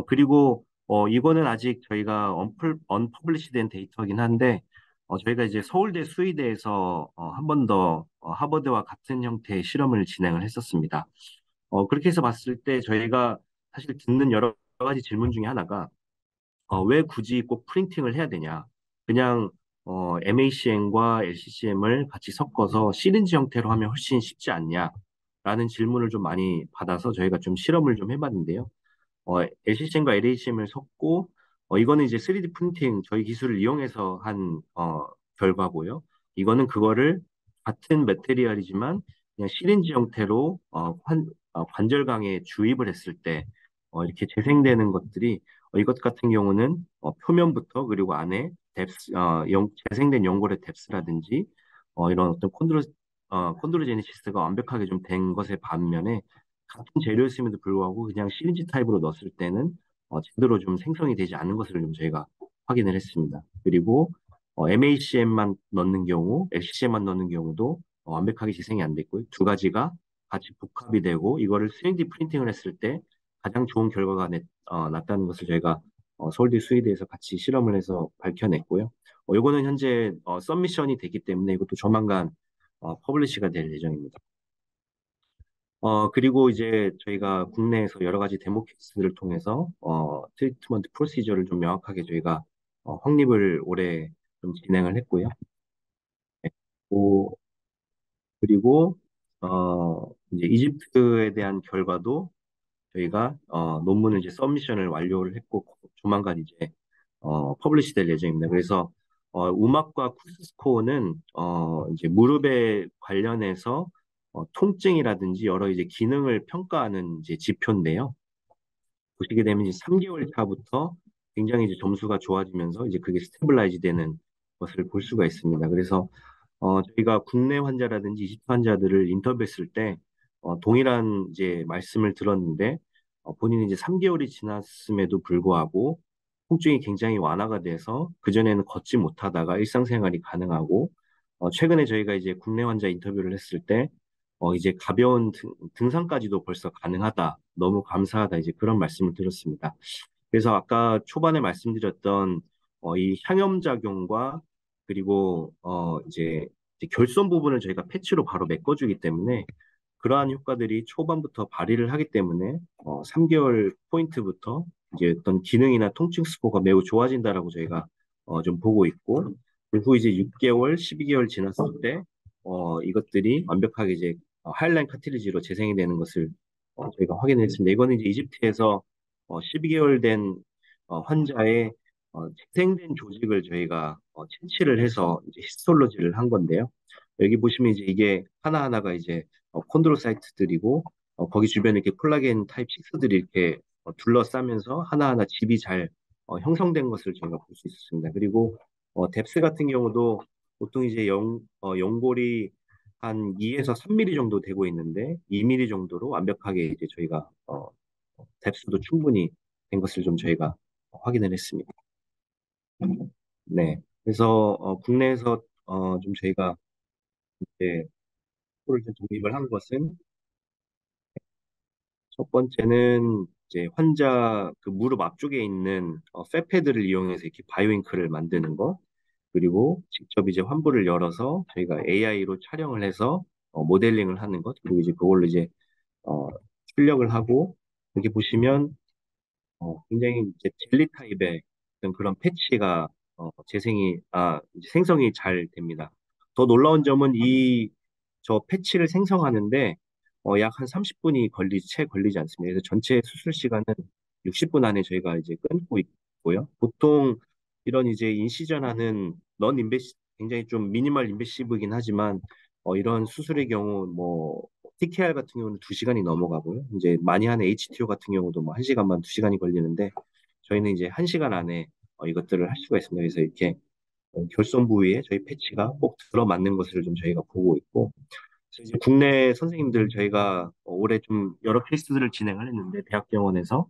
그리고 이거는 아직 저희가 언퍼블리시 된 데이터긴 한데 저희가 이제 서울대 수의대에서 한 번 더 하버드와 같은 형태의 실험을 진행을 했었습니다. 그렇게 해서 봤을 때 저희가 사실 듣는 여러 가지 질문 중에 하나가 왜 굳이 꼭 프린팅을 해야 되냐? 그냥 MACM과 LCCM을 같이 섞어서 시린지 형태로 하면 훨씬 쉽지 않냐? 라는 질문을 좀 많이 받아서 저희가 좀 실험을 좀 해봤는데요. LCCM과 LHCM을 섞고, 이거는 이제 3D 프린팅 저희 기술을 이용해서 한 결과고요. 이거는 그거를 같은 매테리얼이지만 그냥 시린지 형태로 관절강에 주입을 했을 때 이렇게 재생되는 것들이 이것 같은 경우는 표면부터 그리고 안에 재생된 연골의 뎁스라든지 이런 어떤 콘드로제네시스가 완벽하게 좀 된 것에 반면에 같은 재료였음에도 불구하고 그냥 시린지 타입으로 넣었을 때는 제대로 좀 생성이 되지 않는 것을 좀 저희가 확인을 했습니다. 그리고 MACM만 넣는 경우, LCCM만 넣는 경우도 완벽하게 재생이 안 됐고요. 두 가지가 같이 복합이 되고 이거를 3D 프린팅을 했을 때 가장 좋은 결과가 났다는 것을 저희가 서울대 수의대에서 같이 실험을 해서 밝혀냈고요. 이거는 현재 서미션이 됐기 때문에 이것도 조만간 퍼블리시가 될 예정입니다. 그리고 이제 저희가 국내에서 여러 가지 데모 케이스를 통해서, 트리트먼트 프로시저를 좀 명확하게 저희가, 확립을 올해 좀 진행을 했고요. 네. 그리고, 이제 이집트에 대한 결과도 저희가, 논문을 이제 서미션을 완료를 했고, 조만간 이제, 퍼블리시 될 예정입니다. 그래서, 우막과 쿠스스코어는, 이제 무릎에 관련해서 통증이라든지 여러 이제 기능을 평가하는 이제 지표인데요. 보시게 되면 이제 3개월 차부터 굉장히 이제 점수가 좋아지면서 이제 그게 스테블라이즈 되는 것을 볼 수가 있습니다. 그래서 저희가 국내 환자라든지 이집트 환자들을 인터뷰했을 때 동일한 이제 말씀을 들었는데 본인이 이제 3개월이 지났음에도 불구하고 통증이 굉장히 완화가 돼서 그전에는 걷지 못하다가 일상생활이 가능하고 최근에 저희가 이제 국내 환자 인터뷰를 했을 때 이제 가벼운 등산까지도 벌써 가능하다. 너무 감사하다. 이제 그런 말씀을 드렸습니다. 그래서 아까 초반에 말씀드렸던 이 향염작용과 그리고 이제 결손 부분을 저희가 패치로 바로 메꿔주기 때문에 그러한 효과들이 초반부터 발휘를 하기 때문에 3개월 포인트부터 이제 어떤 기능이나 통증 스코어가 매우 좋아진다라고 저희가 좀 보고 있고 그리고 이제 6개월, 12개월 지났을 때 이것들이 완벽하게 이제 하이라인 카틸리지로 재생이 되는 것을 저희가 확인했습니다. 이거는 이제 이집트에서 12개월 된 환자의 재생된 조직을 저희가 채취를 해서 이제 히스톨로지를 한 건데요. 여기 보시면 이제 이게 하나하나가 이제 콘드로사이트들이고 거기 주변에 이렇게 콜라겐 타입 6들이 이렇게 둘러싸면서 하나하나 집이 잘 형성된 것을 저희가 볼 수 있었습니다. 그리고 뎁스 같은 경우도 보통 이제 연골이 한 2에서 3mm 정도 되고 있는데 2mm 정도로 완벽하게 이제 저희가 뎁스도 충분히 된 것을 좀 저희가 확인을 했습니다. 네. 그래서 국내에서 좀 저희가 이제 프를 좀 독립을 한 것은 첫 번째는 이제 환자 그 무릎 앞쪽에 있는 페패드를 이용해서 이렇게 바이오잉크를 만드는 거 그리고 직접 이제 환부를 열어서 저희가 AI로 촬영을 해서 모델링을 하는 것 그리고 이제 그걸로 이제 어, 출력을 하고 여기 보시면 굉장히 이제 젤리 타입의 어떤 그런 패치가 이제 생성이 잘 됩니다. 더 놀라운 점은 저 패치를 생성하는데 약 한 30분이 채 걸리지 않습니다. 그래서 전체 수술 시간은 60분 안에 저희가 이제 끊고 있고요. 보통 이런 이제 인시전하는 넌 인베시 굉장히 좀 미니멀 인베시브이긴 하지만 이런 수술의 경우 뭐 TKR 같은 경우는 2시간이 넘어가고요. 이제 많이 하는 HTO 같은 경우도 뭐 1시간 반, 2시간이 걸리는데 저희는 이제 1시간 안에 이것들을 할 수가 있습니다. 그래서 이렇게 결손 부위에 저희 패치가 꼭 들어맞는 것을 좀 저희가 보고 있고 그래서 이제 국내 선생님들 저희가 올해 좀 여러 케이스들을 진행을 했는데 대학병원에서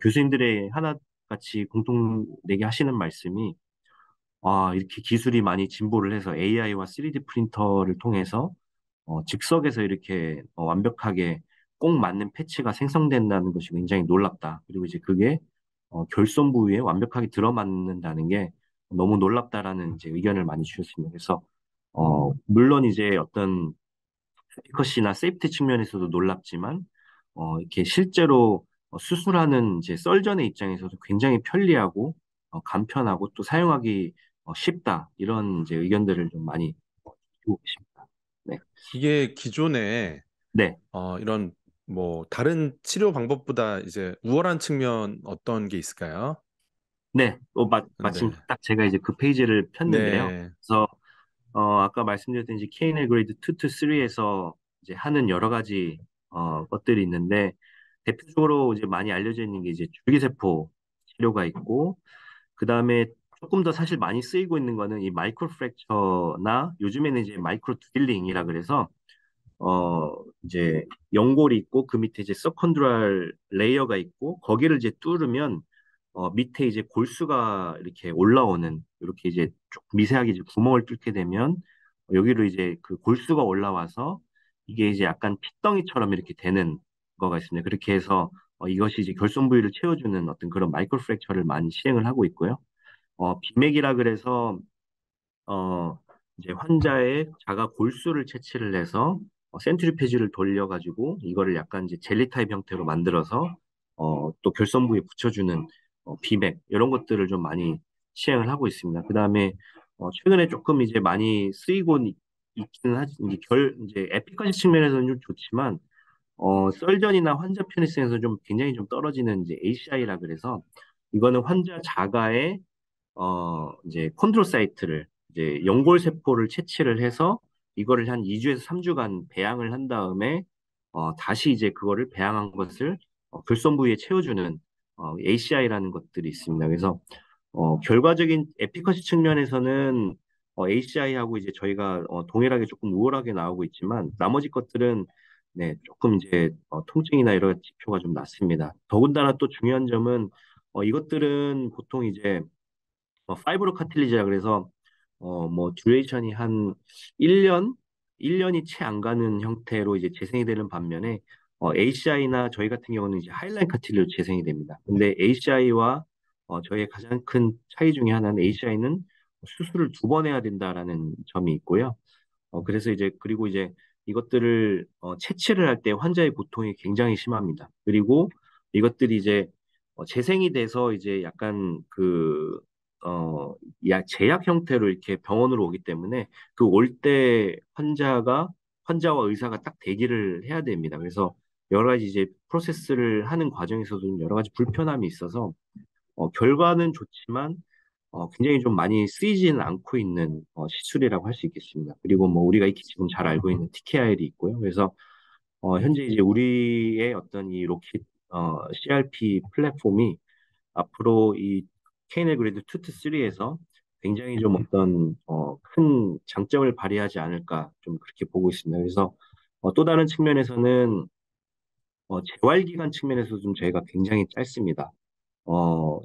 교수님들의 하나같이 공통되게 하시는 말씀이 이렇게 기술이 많이 진보를 해서 AI와 3D 프린터를 통해서 즉석에서 이렇게 완벽하게 꼭 맞는 패치가 생성된다는 것이 굉장히 놀랍다. 그리고 이제 그게 결손 부위에 완벽하게 들어맞는다는 게 너무 놀랍다라는 이제 의견을 많이 주셨습니다. 그래서 물론 이제 어떤 에피커시나 세이프티 측면에서도 놀랍지만 이렇게 실제로 수술하는 이제 썰전의 입장에서도 굉장히 편리하고 간편하고 또 사용하기 쉽다. 이런 이제 의견들을 좀 많이 주고 계십니다. 네. 이게 기존에 네. 이런 뭐 다른 치료 방법보다 이제 우월한 측면 어떤 게 있을까요? 네. 마침 네. 딱 제가 이제 그 페이지를 폈는데요. 네. 그래서 아까 말씀드렸던 이제 KNL 그레이드 2 to 3에서 이제 하는 여러 가지 것들이 있는데 대표적으로 이제 많이 알려져 있는 게 이제 줄기세포 치료가 있고 그 다음에 조금 더 사실 많이 쓰이고 있는 거는 이 마이크로 프랙처나 요즘에는 이제 마이크로 드릴링이라 그래서 어 이제 연골이 있고 그 밑에 이제 서컨드랄 레이어가 있고 거기를 이제 뚫으면 밑에 이제 골수가 이렇게 올라오는 이렇게 이제 좀 미세하게 이제 구멍을 뚫게 되면 여기로 이제 그 골수가 올라와서 이게 이제 약간 핏덩이처럼 이렇게 되는 거가 있습니다. 그렇게 해서 이것이 이제 결손 부위를 채워주는 어떤 그런 마이크로 프랙처를 많이 시행을 하고 있고요. 비맥이라 그래서 어, 이제 환자의 자가 골수를 채취를 해서 센트리페지를 돌려가지고 이거를 약간 이제 젤리 타입 형태로 만들어서 또 결선 부위에 붙여주는 비맥 이런 것들을 좀 많이 시행을 하고 있습니다. 그다음에 최근에 조금 이제 많이 쓰이고 있기는 하지 이제 에피카시 측면에서는 좀 좋지만 썰전이나 환자 편의성에서 좀 굉장히 좀 떨어지는 이제 ACI라 그래서 이거는 환자 자가의 이제 컨트롤 사이트를 이제 연골 세포를 채취를 해서 이거를 한 2주에서 3주간 배양을 한 다음에 다시 이제 그거를 배양한 것을 결손 부위에 채워주는 ACI라는 것들이 있습니다. 그래서 결과적인 에피커시 측면에서는 ACI하고 이제 저희가 동일하게 조금 우월하게 나오고 있지만 나머지 것들은 네, 조금 이제 통증이나 이런 지표가 좀 낮습니다. 더군다나 또 중요한 점은 이것들은 보통 이제 파이브로 카틸리지라 그래서 뭐 듀레이션이 한 1년, 1년이 채 안 가는 형태로 이제 재생이 되는 반면에 ACI나 저희 같은 경우는 이제 하이라인 카틸리로 재생이 됩니다. 근데 ACI와 저희의 가장 큰 차이 중에 하나는 ACI는 수술을 2번 해야 된다라는 점이 있고요. 그래서 이제 그리고 이제 이것들을 채취를 할 때 환자의 고통이 굉장히 심합니다. 그리고 이것들이 이제 재생이 돼서 이제 약간 어, 제약 형태로 이렇게 병원으로 오기 때문에 그 올 때 환자와 의사가 딱 대기를 해야 됩니다. 그래서 여러 가지 이제 프로세스를 하는 과정에서도 여러 가지 불편함이 있어서 결과는 좋지만 굉장히 좀 많이 쓰이지는 않고 있는 시술이라고 할 수 있겠습니다. 그리고 뭐 우리가 익히 지금 잘 알고 있는 TKI도 있고요. 그래서 현재 이제 우리의 어떤 이 로킷 CRP 플랫폼이 앞으로 이 KNL 그래드 2 to 3에서 굉장히 좀 어떤 큰 장점을 발휘하지 않을까 좀 그렇게 보고 있습니다. 그래서 또 다른 측면에서는 재활 기간 측면에서 좀 저희가 굉장히 짧습니다.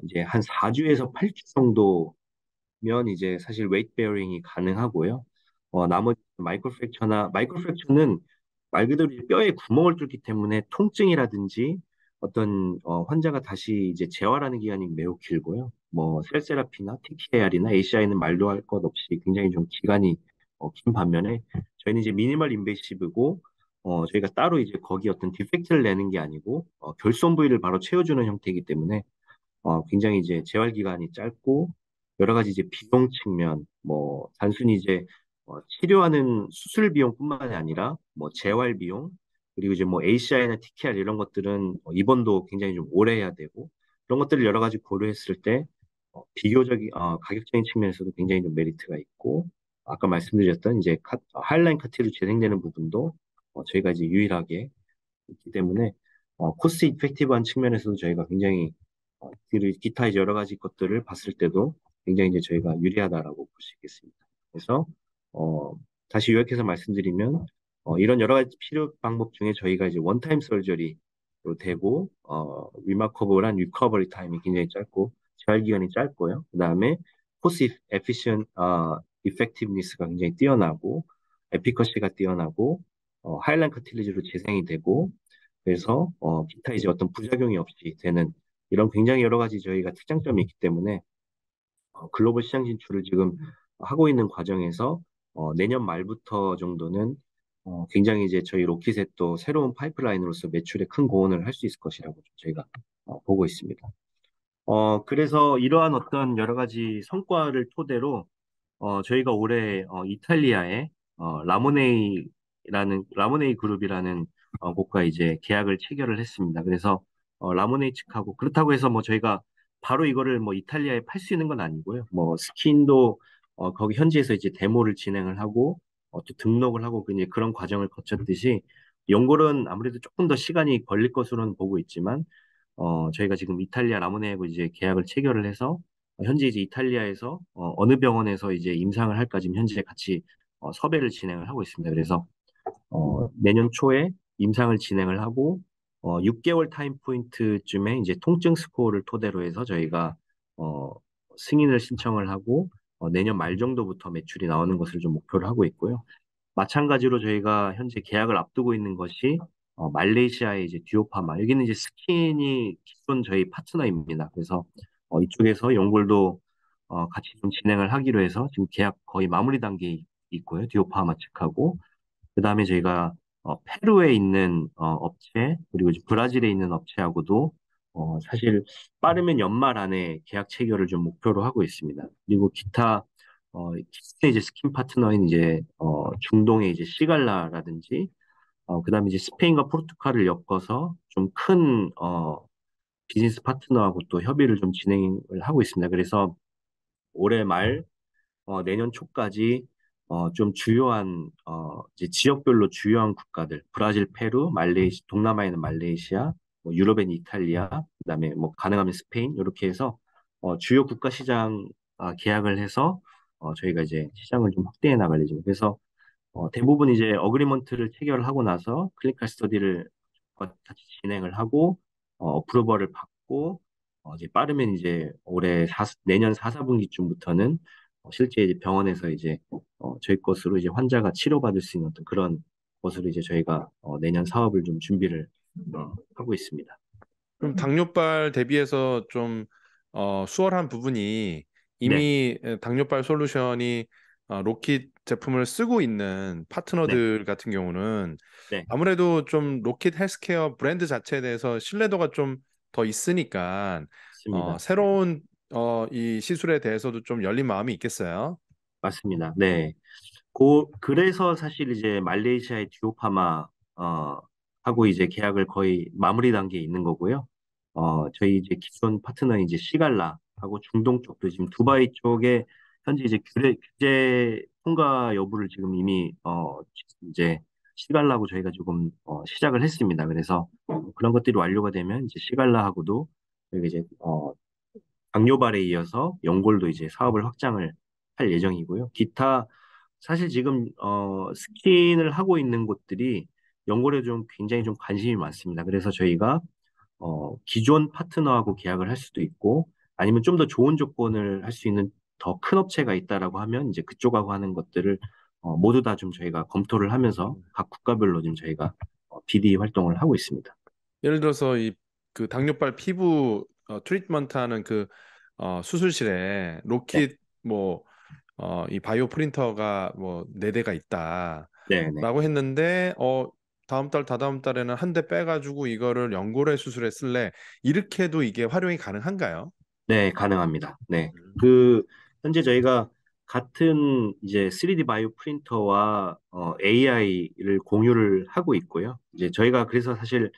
이제 한 4주에서 8주 정도면 이제 사실 웨이트 베어링이 가능하고요. 나머지 마이크로 프랙처는 말 그대로 이제 뼈에 구멍을 뚫기 때문에 통증이라든지 어떤 환자가 다시 이제 재활하는 기간이 매우 길고요. 뭐 셀세라피나 TKR이나 ACI는 말도 할 것 없이 굉장히 좀 기간이 긴 반면에 저희는 이제 미니멀 인베이시브고 저희가 따로 이제 거기 어떤 디펙트를 내는 게 아니고 결손 부위를 바로 채워주는 형태이기 때문에 굉장히 이제 재활 기간이 짧고 여러 가지 이제 비용 측면, 뭐 단순히 이제 치료하는 수술 비용뿐만이 아니라 뭐 재활 비용 그리고 이제 뭐 ACI나 TKR 이런 것들은 입원도 굉장히 좀 오래 해야 되고 그런 것들을 여러 가지 고려했을 때 비교적인 가격적인 측면에서도 굉장히 좀 메리트가 있고 아까 말씀드렸던 이제 하이라인 카티로 재생되는 부분도 저희가 이제 유일하게 있기 때문에 코스트 이펙티브한 측면에서도 저희가 굉장히 기타 이제 여러 가지 것들을 봤을 때도 굉장히 이제 저희가 유리하다라고 볼 수 있겠습니다. 그래서 어, 다시 요약해서 말씀드리면 이런 여러 가지 치료 방법 중에 저희가 이제 원타임 설저리로 되고 리마커블한 리커버리 타임이 굉장히 짧고 재활 기간이 짧고요. 그다음에 코스 에피션 이펙티브니스가 굉장히 뛰어나고 에피커시가 뛰어나고 하이라인 카틸리지로 재생이 되고 그래서 기타 이제 어떤 부작용이 없이 되는 이런 굉장히 여러 가지 저희가 특장점이 있기 때문에 글로벌 시장 진출을 지금 하고 있는 과정에서 내년 말부터 정도는 굉장히 이제 저희 로켓의 또 새로운 파이프라인으로서 매출에 큰 공헌을 할 수 있을 것이라고 저희가 보고 있습니다. 그래서 이러한 어떤 여러 가지 성과를 토대로 저희가 올해 이탈리아의 라모네이 그룹이라는 곳과 이제 계약을 체결을 했습니다. 그래서 라모네이 측하고 그렇다고 해서 뭐 저희가 바로 이거를 뭐 이탈리아에 팔 수 있는 건 아니고요. 뭐 스킨도 거기 현지에서 이제 데모를 진행을 하고 또 등록을 하고 이제 그런 과정을 거쳤듯이 연골은 아무래도 조금 더 시간이 걸릴 것으로는 보고 있지만 저희가 지금 이탈리아 라모네하고 이제 계약을 체결을 해서 현재 이제 이탈리아에서 느 병원에서 이제 임상을 할까 지금 현재 같이 섭외를 진행을 하고 있습니다. 그래서 내년 초에 임상을 진행을 하고 6개월 타임 포인트쯤에 이제 통증 스코어를 토대로 해서 저희가 어, 승인을 신청을 하고 내년 말 정도부터 매출이 나오는 것을 좀 목표로 하고 있고요. 마찬가지로 저희가 현재 계약을 앞두고 있는 것이 말레이시아의 이제 듀오파마. 여기는 이제 스킨이 기존 저희 파트너입니다. 그래서 이쪽에서 연골도 같이 좀 진행을 하기로 해서 지금 계약 거의 마무리 단계에 있고요. 듀오파마 측하고. 그다음에 저희가 페루에 있는 업체 그리고 이제 브라질에 있는 업체하고도 사실 빠르면 연말 안에 계약 체결을 좀 목표로 하고 있습니다. 그리고 기타 기존의 이제 스킨 파트너인 이제 중동의 이제 시갈라라든지 그다음에 이제 스페인과 포르투갈을 엮어서 좀 큰 비즈니스 파트너하고 또 협의를 좀 진행을 하고 있습니다. 그래서 올해 말 내년 초까지 좀 주요한 이제 지역별로 주요한 국가들 브라질, 페루, 동남아에는 말레이시아, 뭐 유럽엔 이탈리아, 그다음에 뭐 가능하면 스페인 이렇게 해서 주요 국가 시장 계약을 해서 저희가 이제 시장을 좀 확대해 나갈 예정입니다. 그래서 대부분 이제 어그리먼트를 체결을 하고 나서 클리니컬 스터디를 같이 진행을 하고 어프로벌을 받고 이제 빠르면 이제 내년 4, 4분기쯤부터는 실제 이제 병원에서 이제 저희 것으로 이제 환자가 치료받을 수 있는 어떤 그런 것으로 이제 저희가 내년 사업을 좀 준비를 하고 있습니다. 그럼 당뇨발 대비해서 좀 수월한 부분이 네, 이미 당뇨발 솔루션이 로킷 제품을 쓰고 있는 네, 파트너들 같은 경우는 네, 아무래도 좀 로킷 헬스케어 브랜드 자체에 대해서 신뢰도가 좀 더 있으니까 맞습니다. 새로운 이 시술에 대해서도 좀 열린 마음이 있겠어요. 맞습니다. 네. 그래서 사실 이제 말레이시아의 듀오파마 하고 이제 계약을 거의 마무리 단계에 있는 거고요. 저희 이제 기존 파트너인 이제 시갈라하고 중동 쪽도 지금 두바이 쪽에 현재 이제 규제 통과 여부를 지금 이미 이제 시갈라하고 저희가 조금 시작을 했습니다. 그래서 그런 것들이 완료가 되면 이제 시갈라하고도 저희가 이제 당뇨발에 이어서 연골도 이제 사업을 확장을 할 예정이고요. 기타 사실 지금 스킨을 하고 있는 곳들이 연골에 좀 굉장히 좀 관심이 많습니다. 그래서 저희가 기존 파트너하고 계약을 할 수도 있고 아니면 좀 더 좋은 조건을 할 수 있는 더 큰 업체가 있다라고 하면 이제 그쪽하고 하는 것들을 모두 다 좀 저희가 검토를 하면서 각 국가별로 좀 저희가 BD 활동을 하고 있습니다. 예를 들어서 이 그 당뇨발 피부 트리트먼트 하는 그 수술실에 네, 로킷 뭐 이 바이오 프린터가 뭐 네 대가 네, 네. 있다라고 했는데 다음 달 다다음 달에는 한 대 빼가지고 이거를 연골의 수술에 쓸래 이렇게도 이게 활용이 가능한가요? 네, 가능합니다. 네. 음. 현재 저희가 같은 이제 3D 바이오 프린터와 AI를 공유를 하고 있고요. 이제 저희가 그래서 사실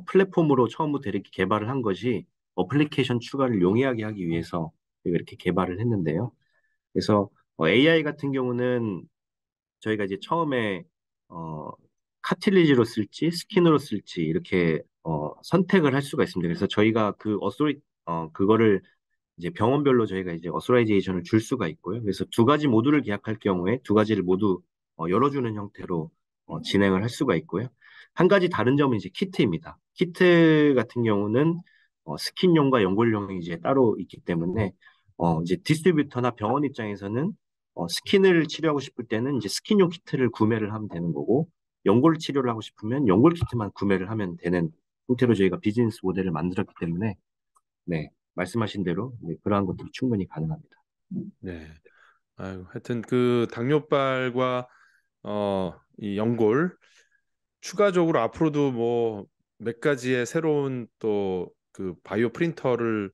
플랫폼으로 처음부터 이렇게 개발을 한 것이 어플리케이션 추가를 용이하게 하기 위해서 저희가 이렇게 개발을 했는데요. 그래서 AI 같은 경우는 저희가 이제 처음에 어, 카틸리지로 쓸지 스킨으로 쓸지 이렇게 선택을 할 수가 있습니다. 그래서 저희가 그거를 이제 병원별로 저희가 이제 어소라이제이션을 줄 수가 있고요. 그래서 두 가지 모두를 계약할 경우에 두 가지를 모두 열어주는 형태로 진행을 할 수가 있고요. 한 가지 다른 점은 이제 키트입니다. 키트 같은 경우는 스킨용과 연골용이 이제 따로 있기 때문에 이제 디스트리뷰터나 병원 입장에서는 스킨을 치료하고 싶을 때는 이제 스킨용 키트를 구매를 하면 되는 거고 연골 치료를 하고 싶으면 연골 키트만 구매를 하면 되는 형태로 저희가 비즈니스 모델을 만들었기 때문에 네, 말씀하신 대로 네, 그러한 것들이 충분히 가능합니다. 네. 아유, 하여튼 그 당뇨발과 이 연골 추가적으로 앞으로도 뭐 몇 가지의 새로운 또 그 바이오 프린터를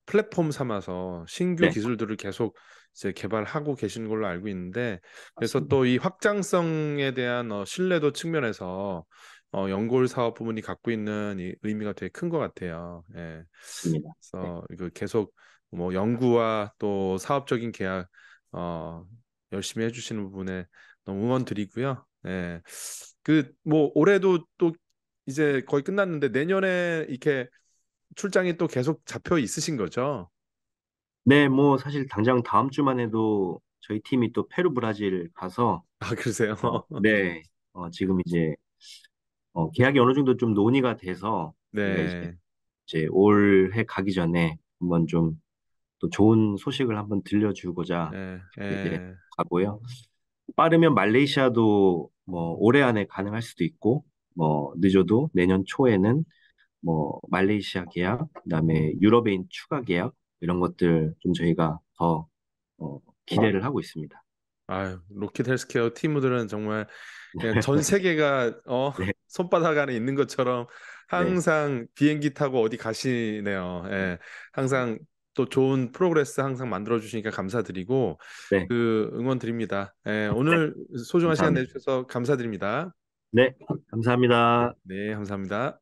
플랫폼 삼아서 신규 네, 기술들을 계속 이제 개발하고 계시는 걸로 알고 있는데, 그래서 맞습니다. 또 이 확장성에 대한 신뢰도 측면에서 연골 사업 부문이 갖고 있는 이 의미가 되게 큰 것 같아요. 예. 맞습니다. 네, 그래서 이거 계속 뭐 연구와 또 사업적인 계약 어, 열심히 해주시는 부분에 너무 응원 드리고요. 예. 그 뭐 올해도 또 이제 거의 끝났는데 내년에 이렇게 출장이 또 계속 잡혀 있으신 거죠? 네, 뭐 사실 당장 다음 주만 해도 저희 팀이 또 페루, 브라질 가서 아, 그러세요? 네, 지금 이제 계약이 어느 정도 좀 논의가 돼서 저희가 네, 이제 올해 가기 전에 한번 좀 또 좋은 소식을 한번 들려주고자 예, 이제 예, 가고요. 빠르면 말레이시아도 뭐 올해 안에 가능할 수도 있고, 뭐 늦어도 내년 초에는 뭐 말레이시아 계약, 그다음에 유럽인 추가 계약 이런 것들 좀 저희가 더 기대를 하고 있습니다. 아유, 로켓 헬스케어 팀들은 정말 그냥 전 세계가 네, 손바닥 안에 있는 것처럼 네, 항상 비행기 타고 어디 가시네요. 예. 항상 또 좋은 프로그레스 항상 만들어 주시니까 감사드리고 네, 그 응원 드립니다. 예, 네, 오늘 소중한 시간 감사합니다. 내주셔서 감사드립니다. 네, 감사합니다. 네, 감사합니다.